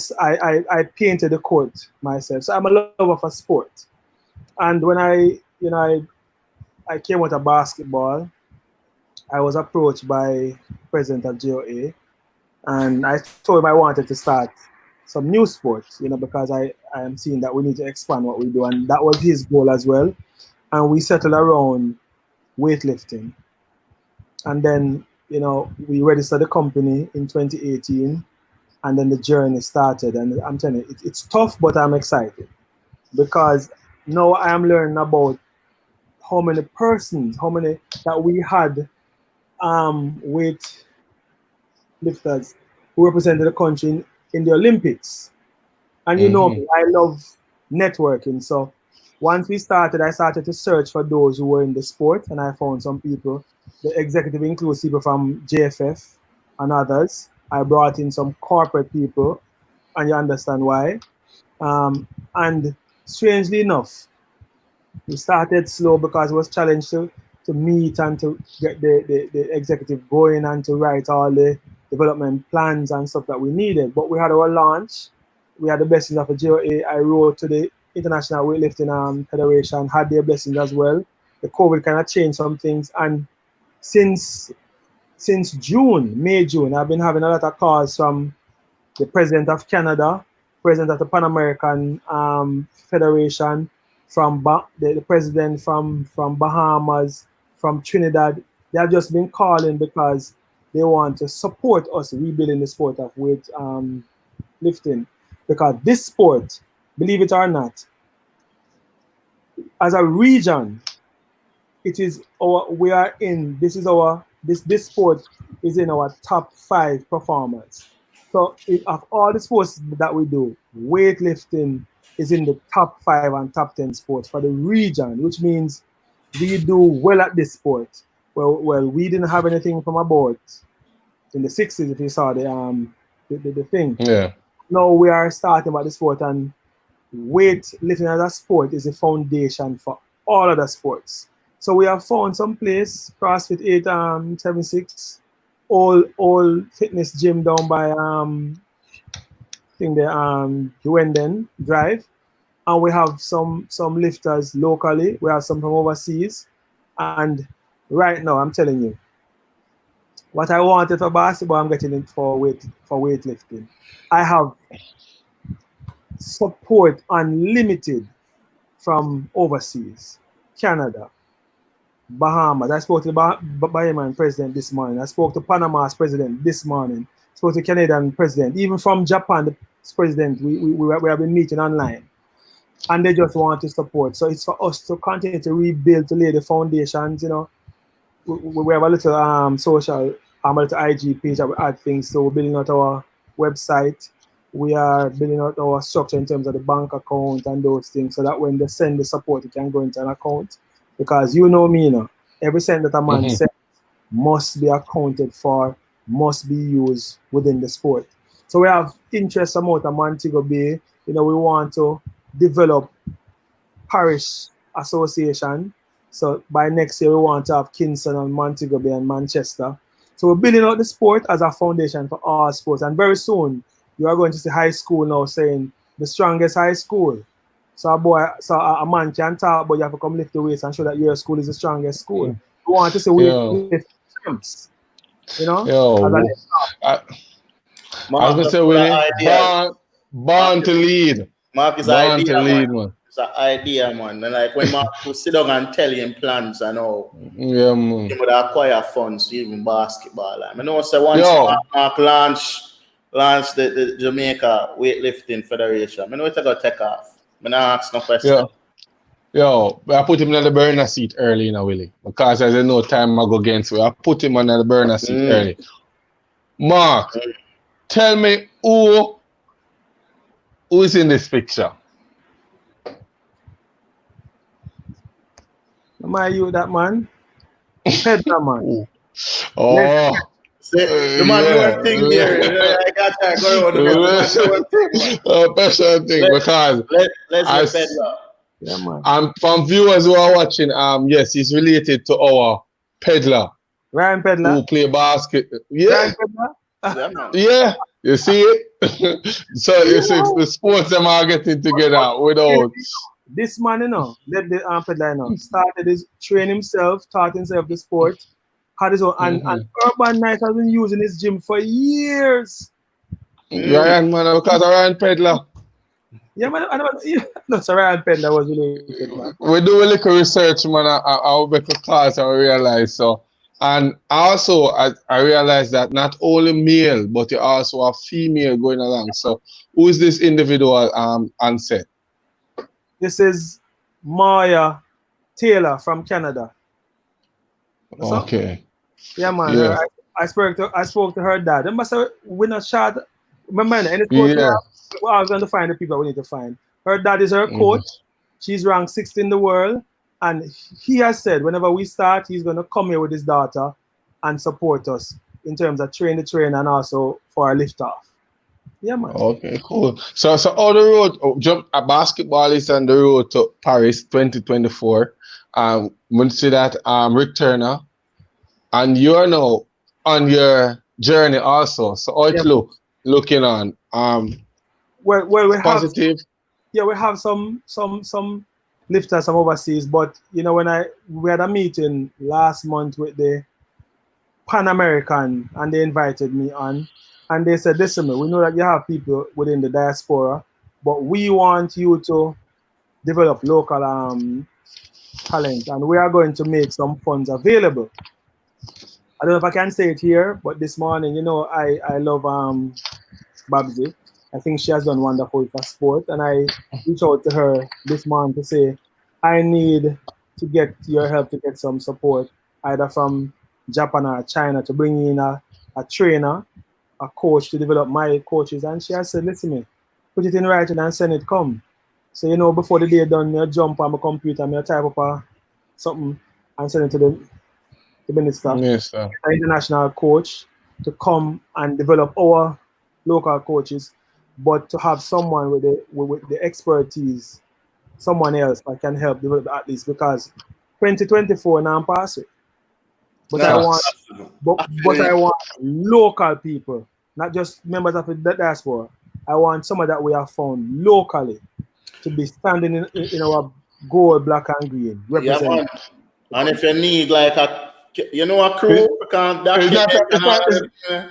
C: painted the court myself. So I'm a lover for sport. And when I came out of basketball, I was approached by president of GOA, and I told him I wanted to start some new sports, because I am seeing that we need to expand what we do, and that was his goal as well. And we settled around weightlifting. And then, we registered the company in 2018, and then the journey started. And I'm telling you, it's tough, but I'm excited, because now I am learning about how many that we had weight lifters who represented the country in the Olympics. And you know me, I love networking. So once we started, I started to search for those who were in the sport, and I found some people. The executive includes people from JFF and others. I brought in some corporate people, and you understand why. And strangely enough, we started slow because it was challenged to meet and to get the executive going and to write all the development plans and stuff that we needed. But we had our launch. We had the blessings of a GOA. I wrote to the International Weightlifting Federation, had their blessings as well. The COVID kind of changed some things. And since since May, June, I've been having a lot of calls from the president of Canada, president of the Pan American Federation, from the president from Bahamas, from Trinidad. They have just been calling because they want to support us rebuilding the sport of weight lifting. Because this sport, believe it or not, as a region, it is this sport is in our top 5 performers. So of all the sports that we do, weightlifting is in the top 5 and top 10 sports for the region, which means we do well at this sport. Well, we didn't have anything from about in the 60s, if you saw the thing.
A: Yeah.
C: Now we are starting about the sport, and weightlifting as a sport is the foundation for all other sports. So we have found some place, CrossFit 876, old fitness gym down by Uenden Drive, and we have some lifters locally. We have some from overseas, and right now I'm telling you, what I wanted for basketball, I'm getting it for weightlifting. I have support unlimited from overseas, Canada, Bahamas. I spoke to the Bahamian president this morning. I spoke to Panama's president this morning. I spoke to the Canadian president. Even from Japan, the president, we have been meeting online. And they just want to support. So it's for us to continue to rebuild, to lay the foundations, you know. We have a little social, a little IG page that we add things. So we're building out our website. We are building out our structure in terms of the bank account and those things, so that when they send the support, it can go into an account. Because you know me, you know, every cent that a man sends must be accounted for, must be used within the sport. So we have interest amount of Montego Bay. You know, we want to develop parish association. So by next year, we want to have Kingston and Montego Bay and Manchester. So we're building out the sport as a foundation for all sports. And very soon, you are going to see high school now saying the strongest high school. So a man can talk, but you have to come lift the weights and show that your school is the strongest school. We want to say we lift champs. You know?
A: I was going to say, Willie, born to lead.
B: Mark is
A: born
B: idea,
A: to lead,
B: man. It's an idea, man. And like when Mark will sit down and tell him plans and all,
A: yeah, man.
B: He would acquire funds, even basketball. I know, so once Mark launch the Jamaica Weightlifting Federation, I know it's going to take off. I'm not ask no question.
A: I put him in the burner seat early, you know, Willie. Because as I know time I go against you, I put him on the burner seat early. Mark, tell me who is in this picture?
C: Am I you that man? Peddler man.
A: Oh.
B: The man doing thing here. I got that going on.
A: Special thing because
B: let's Peddler.
C: Yeah, man.
A: And from viewers who are watching, yes, he's related to our Peddler.
C: Ryan Peddler.
A: Who play basket. Yeah.
C: Ryan Peddler?
A: Yeah. You see it? So you see the sports them are getting together without.
C: This man, you know, let the Peddler, you know, started his train himself, taught himself the sport. Had his own, and Urban Knight has been using his gym for years.
A: Ryan, man, because Ryan Peddler.
C: Yeah, man, no, so Ryan Peddler was related, man.
A: We do a little research, man. I'll make a class and realize so. And also, I realized that not only male, but you also have female going along. So, who is this individual on set?
C: This is Maya Taylor from Canada.
A: Okay.
C: Yeah, man. Yeah. I spoke to her dad. They must have we're not shot. Remember, and I was going to find the people we need to find. Her dad is her coach. She's ranked 6th in the world. And he has said whenever we start, he's going to come here with his daughter and support us in terms of train and also for our lift off. Yeah, man.
A: Okay, cool. So on the road, a basketball is on the road to Paris 2024. We see that Rick Turner, and you're now on your journey also. So how it looking on?
C: Well, we
A: positive.
C: We have some lifters from overseas, but you know we had a meeting last month with the Pan American, and they invited me on, and they said, listen, we know that you have people within the diaspora, but we want you to develop local talent, and we are going to make some funds available. I don't know if I can say it here, but this morning, you know, I love Babsy. I think she has done wonderful for sport, and I reached out to her this morning to say, I need to get your help to get some support, either from Japan or China, to bring in a trainer, a coach to develop my coaches. And she has said, listen to me, put it in writing and send it come. So, you know, before the day done, I jump on my computer, I type up something and send it to the minister,
A: yes,
C: an international coach, to come and develop our local coaches, but to have someone with the expertise, someone else that can help develop the athletes, because 2024 now passing. But I want local people, not just members of the diaspora. I want someone that we have found locally to be standing in our gold, black and green, representing.
B: Yeah, and if you need like a crew,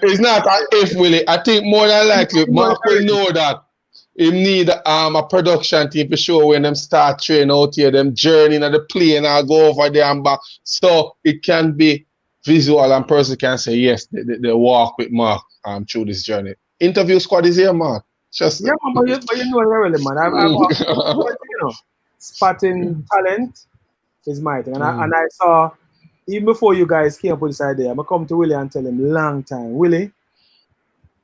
A: it's not an if, Willie. I think more than likely Mark will know that he need a production team for sure when them start training out here, them journey in the plane and go over there and back. So it can be visual and person can say yes, they walk with Mark through this journey. Interview squad is here, Mark. Just
C: yeah, but you know really, man. Spotting talent is my thing. And I saw, even before you guys came up with this idea, I'm going to come to Willie and tell him long time, Willie,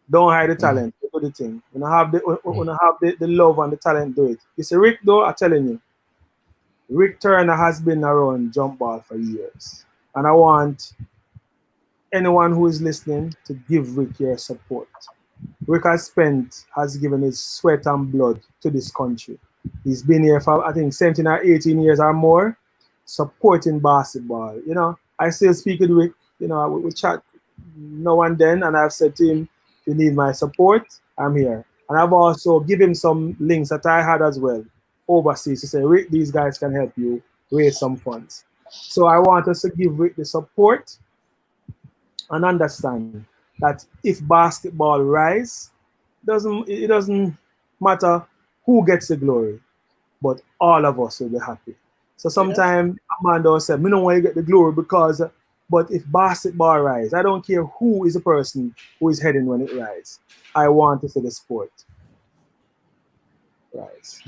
C: don't hide the talent, do the thing. When I have the love and the talent, do it. You see, Rick, though, I'm telling you, Rick Turner has been around jump ball for years. And I want anyone who is listening to give Rick your support. Rick has given his sweat and blood to this country. He's been here for, I think, 17 or 18 years or more, supporting basketball. You know, I still speak with Rick. You know, we chat now and then, and I've said to him, if you need my support, I'm here. And I've also given him some links that I had as well overseas to say, Rick, these guys can help you raise some funds. So I want us to give Rick the support and understand that if basketball rise, it doesn't matter who gets the glory, but all of us will be happy. So sometimes Amanda said, "Me don't want to get the glory but if basketball rise, I don't care who is the person who is heading when it rise. I want to see the sport rise."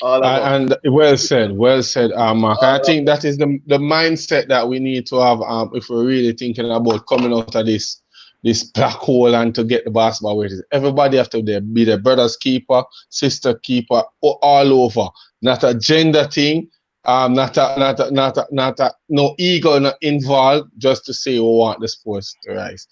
A: And well said, Mark. I think that is the mindset that we need to have if we're really thinking about coming out of this black hole and to get the basketball where it is. Everybody have to be their brother's keeper, sister keeper, all over. Not a gender thing, not a no ego not involved, just to say we want the sports to rise.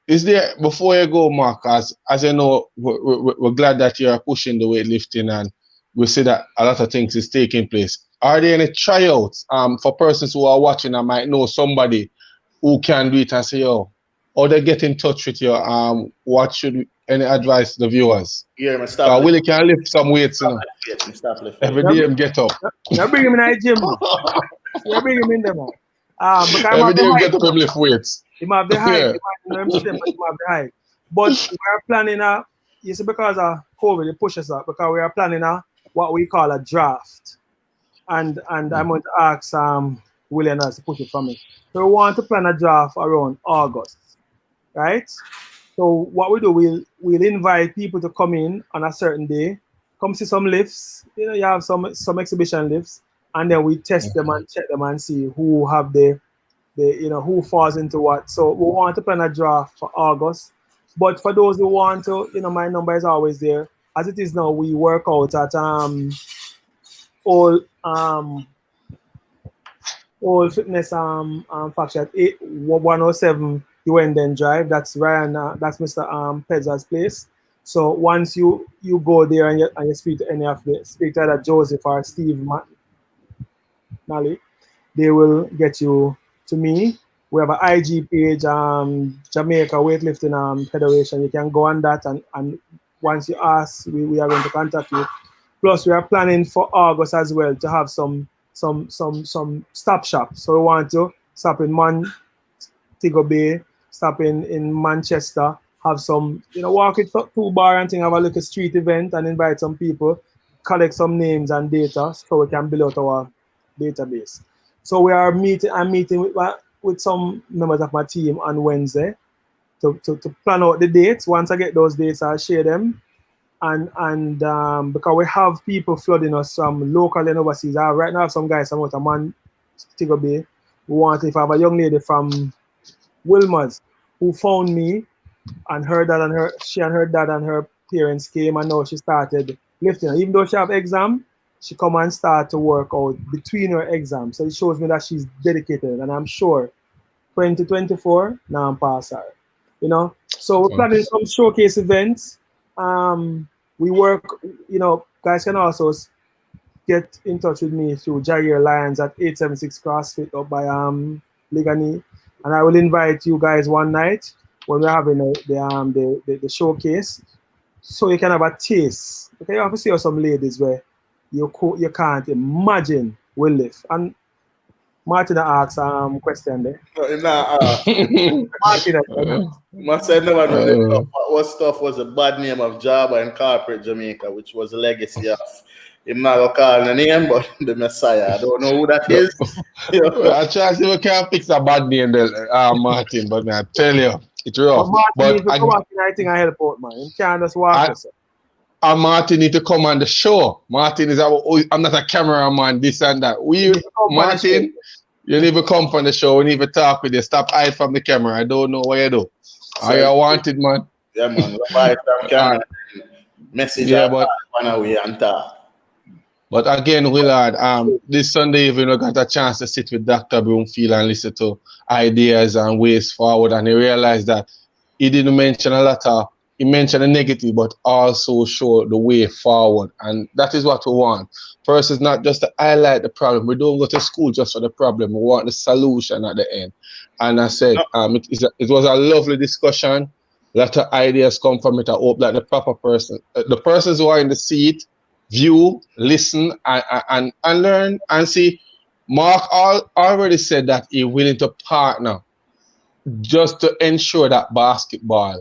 A: Is there, before you go, Mark, as you know, we're glad that you're pushing the weightlifting and we see that a lot of things is taking place. Are there any tryouts for persons who are watching and might know somebody who can do it and say, yo, or they get in touch with you? What should any advice to the viewers?
B: Yeah, stop.
A: Willie can lift some weights, you know. Every day him get up.
C: You bring him in the gym. You bring him in there, man.
A: Every day him get up and lift weights.
C: He might have the height. He might have the height. But we are planning you see, because of COVID, it pushes us up, because we are planning what we call a draft. And I'm going to ask Willie and us to push it for me. So we want to plan a draft around August, right? So what we do, we'll invite people to come in on a certain day, come see some lifts. You know, you have some exhibition lifts, and then we test them and check them and see who have who falls into what. So we want to plan a draft for August. But for those who want to, my number is always there. As it is now, we work out at All Fitness Factory at 107 Uenden Drive. That's Ryan. That's Mr. Pezza's place. So once you go there and you speak to either Joseph or Steve Nally, they will get you to me. We have an IG page, Jamaica Weightlifting Federation. You can go on that, and once you ask, we are going to contact you. Plus, we are planning for August as well to have some stop shops. So we want to stop in Tigo Bay, stop in Manchester, have some, walk it 2 bar and thing, have a little street event and invite some people, collect some names and data so we can build out our database. So I'm meeting with some members of my team on Wednesday to plan out the dates. Once I get those dates, I'll share them. And because we have people flooding us from local and overseas. Right now I have some guys from out of Man Tigo Bay who want, if I have a young lady from Wilmers who found me, and she and her dad and her parents came, and now she started lifting. Even though she have exam, she come and start to work out between her exams. So it shows me that she's dedicated, and I'm sure 2024 now I'm pass her. So we're planning some showcase events. We work, guys can also get in touch with me through Jair Lyons at 876 CrossFit up by Ligani, and I will invite you guys one night when we're having the showcase, so you can have a taste. Okay, you have to see some ladies where you can't imagine will live. And Martin asked question there.
B: Martin said no one knows what stuff was a bad name of Java in corporate Jamaica, which was a legacy of him not gonna call the name, but the Messiah. I don't know who that is.
A: I try to see if we can fix a bad name there, Martin, but I tell you, it's rough.
C: But I think I help out, man. You can't just walk us.
A: And Martin need to come on the show. Martin is I'm not a cameraman, this and that. Martin, you need to come from the show. We need to talk with you. Stop hide from the camera. I don't know what you do. Are you wanted, man?
B: Yeah, man. Bye from camera. Message on away and talk.
A: But again, Willard, this Sunday evening we got a chance to sit with Dr. Broomfield and listen to ideas and ways forward, and he realized that he didn't mention a lot of, he mentioned the negative, but also show the way forward, and that is what we want. First is not just to highlight the problem. We don't go to school just for the problem. We want the solution at the end. And I said, it was a lovely discussion. A lot of ideas come from it. I hope that the proper person, the persons who are in the seat, view, listen, and learn and see. Mark already said that he's willing to partner just to ensure that basketball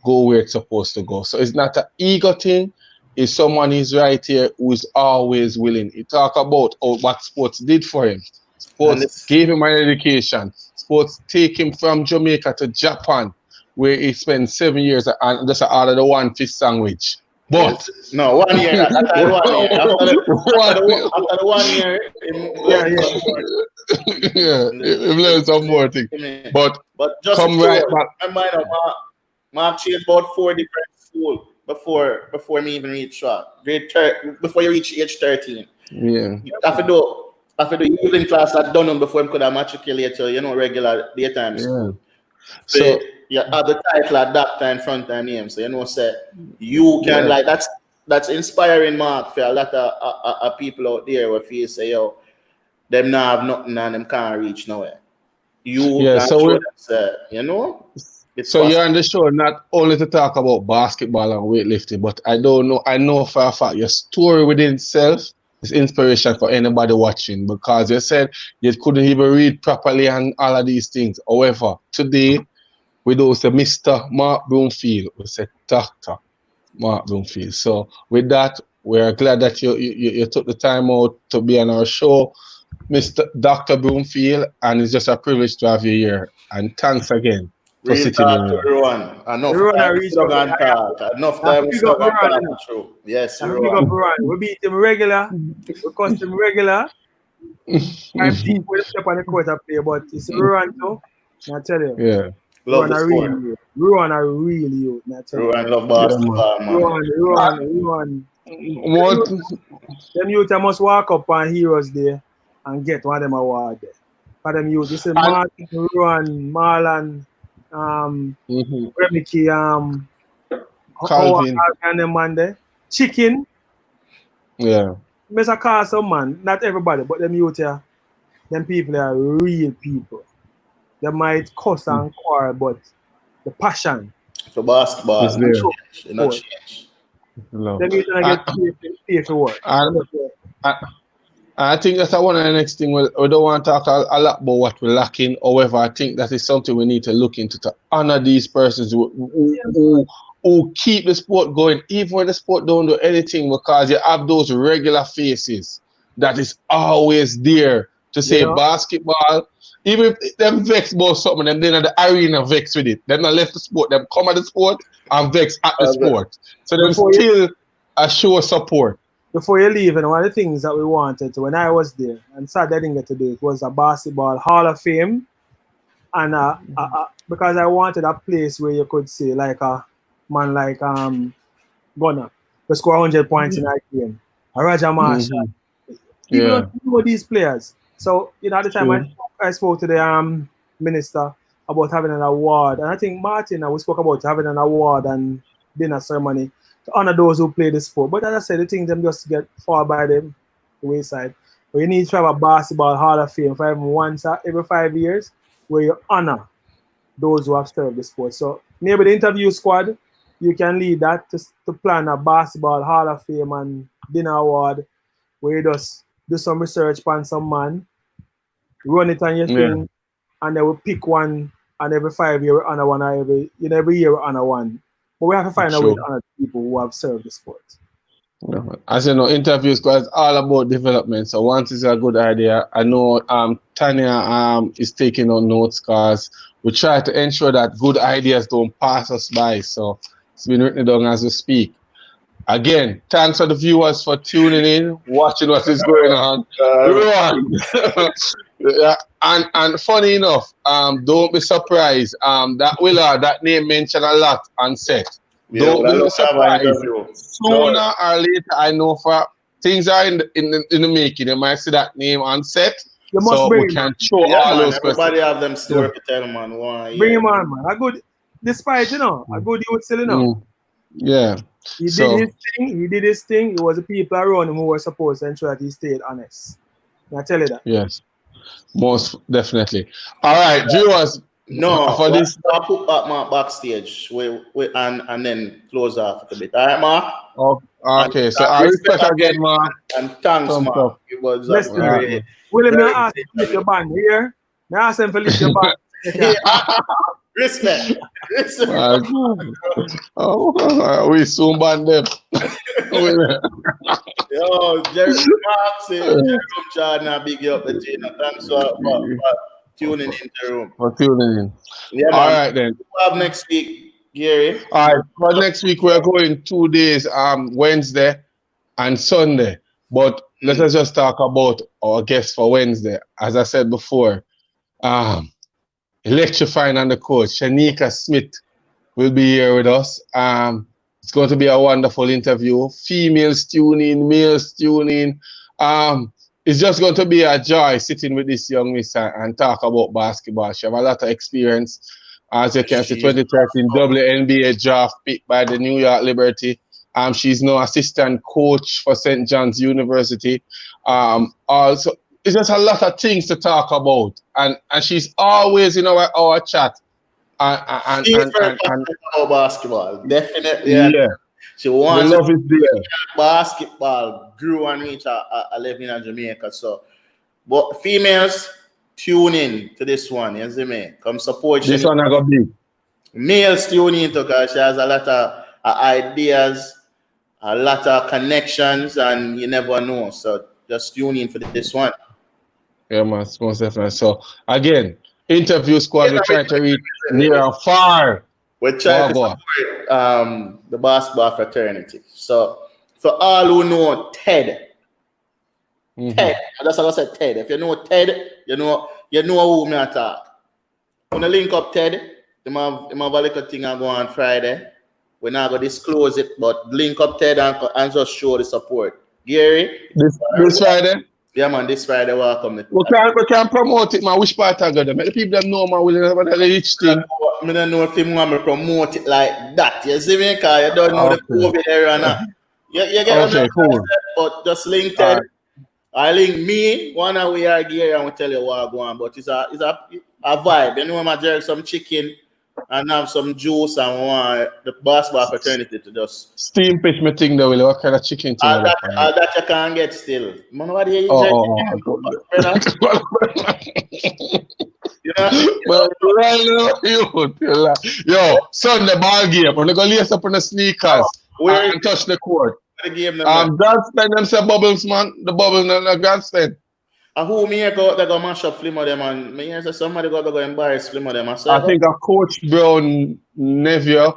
A: go where it's supposed to go. So it's not an ego thing. It's someone who's right here who is always willing. He talk about what sports did for him. Sports gave him an education. Sports take him from Jamaica to Japan, where he spent 7 years and just out of the 1 fish sandwich. But
B: no, 1 year. After the 1 year,
A: he learned some more things. But
B: just
A: come right back.
B: Mark changed about 4 different schools before me even reach before you reach age 13.
A: Yeah.
B: After the evening class I'd done them before him could have matriculated to, regular daytime school. So you have the title of doctor in front of your name. So say you can that's inspiring, Mark, for a lot of people out there who feel say, yo, them now have nothing and them can't reach nowhere. So
A: you're on the show not only to talk about basketball and weightlifting, but I know for a fact your story within itself is inspiration for anybody watching, because you said you couldn't even read properly and all of these things. However, today we don't say Mr. Mark Broomfield, we say Dr. Mark Broomfield. So with that, we're glad that you took the time out to be on our show, Mr. Dr. Broomfield, and it's just a privilege to have you here. And thanks again for sitting in here.
B: Enough time we talk about true. Yes,
C: we beat him regular, we cost him regular. I'm deep with step on the court up there, but it's Ruan too. I tell you.
A: Yeah.
B: Ruan
C: are really you.
B: Ruan love basketball, man.
C: Ruan. Them youth must walk up on Heroes Day and get one of them award there. For them youth, this is Martin, Ruan, Marlon, Remiki,
A: Calvin,
C: and them man there. Chicken.
A: Yeah.
C: Mr. Castle, man, not everybody, but them youth here, them people are real people. They might cuss and quarrel, but the passion
B: for basketball
A: is there.
B: Not change.
C: Them youth are get paid for work.
A: I think that's one of the next thing. We don't want to talk a lot about what we're lacking. However, I think that is something we need to look into to honor these persons who keep the sport going, even when the sport don't do anything, because you have those regular faces that is always there to say basketball. Even if them vex about something, them then at the arena vex with it. Them not left the sport, them come at the sport and vex at the sport. So them still show support.
C: Before you leave, and one of the things that we wanted to, when I was there, and sad I didn't get to do it, was a basketball Hall of Fame. And because I wanted a place where you could say, like a man like Gunner, to score 100 points in that game. A Roger Marshall. People don't know these players. So, at the time I spoke to the minister about having an award. And I think Martin, we spoke about having an award and dinner ceremony to honor those who play the sport. But as I said, the things them just get fall by the wayside. But you need to have a basketball Hall of Fame for once every 5 years where you honor those who have served the sport. So maybe the interview squad, you can lead that to plan a basketball Hall of Fame and dinner award where you just do some research on some man, run it on your thing, and then we pick one, and every 5 years we honor one, every year we honor one. But we have to find a way to honor people who have served the sport.
A: As you know, interviews is all about development. So once it's a good idea, I know Tanya is taking on notes because we try to ensure that good ideas don't pass us by. So it's been written down as we speak. Again, thanks to the viewers for tuning in, watching what is going on. And funny enough, don't be surprised. That name mentioned a lot on set. Don't be surprised. Sooner or later, I know for things are in the making. You might see that name on set. So we can show all those
B: everybody have them story to tell, man.
C: Bring him on, man. A good, despite, a good youth still,
A: Yeah.
C: He did his thing. It was the people around him who were supposed to ensure that he stayed honest. I tell you that.
A: Yes. Most definitely. All right, viewers.
B: For this, I'll put back my backstage and then close off a bit. All right, Mark?
A: Okay, so I respect again, Mark.
B: And thanks, Mark. It was
C: very... William, I ask him to lift your band here. I ask him to lift your band.
B: Respect.
A: We soon ban them.
B: Yo, Jerry Mark Jordan, big you up the team. Thanks for tuning in the room.
A: For tuning in.
B: Yeah,
A: all right then.
B: We'll have next week, Gary.
A: All right. For next week we're going 2 days, Wednesday and Sunday. But let us just talk about our guests for Wednesday. As I said before, electrifying on the coach, Shanika Smith will be here with us. It's going to be a wonderful interview. Females tune in, males tune in. It's just going to be a joy sitting with this young miss and talk about basketball. She has a lot of experience. As you can see, 2013 WNBA draft pick by the New York Liberty. She's now assistant coach for St. John's University. Also, it's just a lot of things to talk about, and she's always in our chat. And
B: about basketball, definitely.
A: Yeah.
B: She wants
A: the love is there.
B: Basketball grew and reached a level in Jamaica. So, but females, tune in to this one. You see me? Come support.
A: This one I got big.
B: Males tune in to because she has a lot of ideas, a lot of connections, and you never know. So just tune in for this one.
A: Yeah, man, most definitely. So again, interview squad, we're trying to reach near and far.
B: We're trying to support the basketball fraternity. So for all who know Ted, Ted, that's what I said, Ted. If you know Ted, you know who me attack. When I link up Ted, they have a little thing go on Friday. We're not going to disclose it, but link up Ted and just show the support. Gary?
A: This Friday?
B: Yeah, man, this Friday welcome.
A: We can promote it, man. Which part I got them? The people that know, man, will never reach thing.
B: I don't know if you want me to promote it like that. You see me? Because you don't know the COVID area now. You get
A: okay, cool.
B: But just link Ted. I link me, one of we are Gary, and we tell you what I go on. But it's a vibe. You know, I jerk some chicken and have some juice and want the basketball fraternity to just
A: steam fish me thing though. What kind of chicken thing?
B: All that you can't get still. Man, what do you enjoy? You know,
A: yo, Sunday ball game. I'm gonna lace up on the sneakers and touch the court.
B: The game
A: grandstand them say bubbles, man. The bubbles and the grandstand.
B: And who me go they go mash up Flim of them and me hear say somebody go embarrass Flim of them.
A: I think a Coach Brown nephew.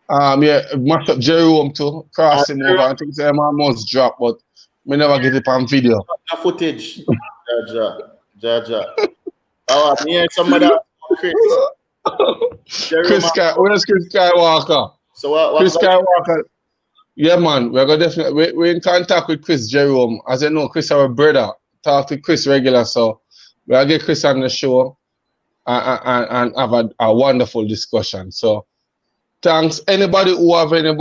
A: Mash up Jerome too. Cross him over. I think say him almost drop, but me never get it on video.
B: No footage. Jaja. Oh, me hear somebody else. Chris.
A: Where's Chris Skywalker?
B: So what
A: Chris Skywalker. Yeah, man, we're gonna definitely we're in contact with Chris Jerome. As you know, Chris our brother. Talk to Chris regular, so we'll get Chris on the show and have a wonderful discussion. So thanks. Anybody who have any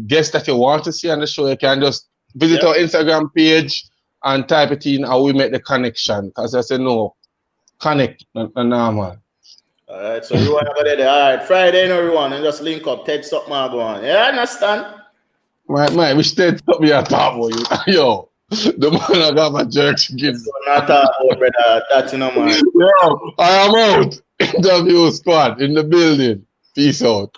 A: guests that you want to see on the show, you can just visit our Instagram page and type it in and we make the connection. Because I say no, connect normal.
B: Alright, so you want to go there. Alright, Friday everyone and just link up, text up my go on. Yeah, understand?
A: Right, we stay up here talk about you. Yo. The man I got my jerk chicken.
B: Not about brother, that's man.
A: Yo, I am out. Interview squad in the building. Peace out.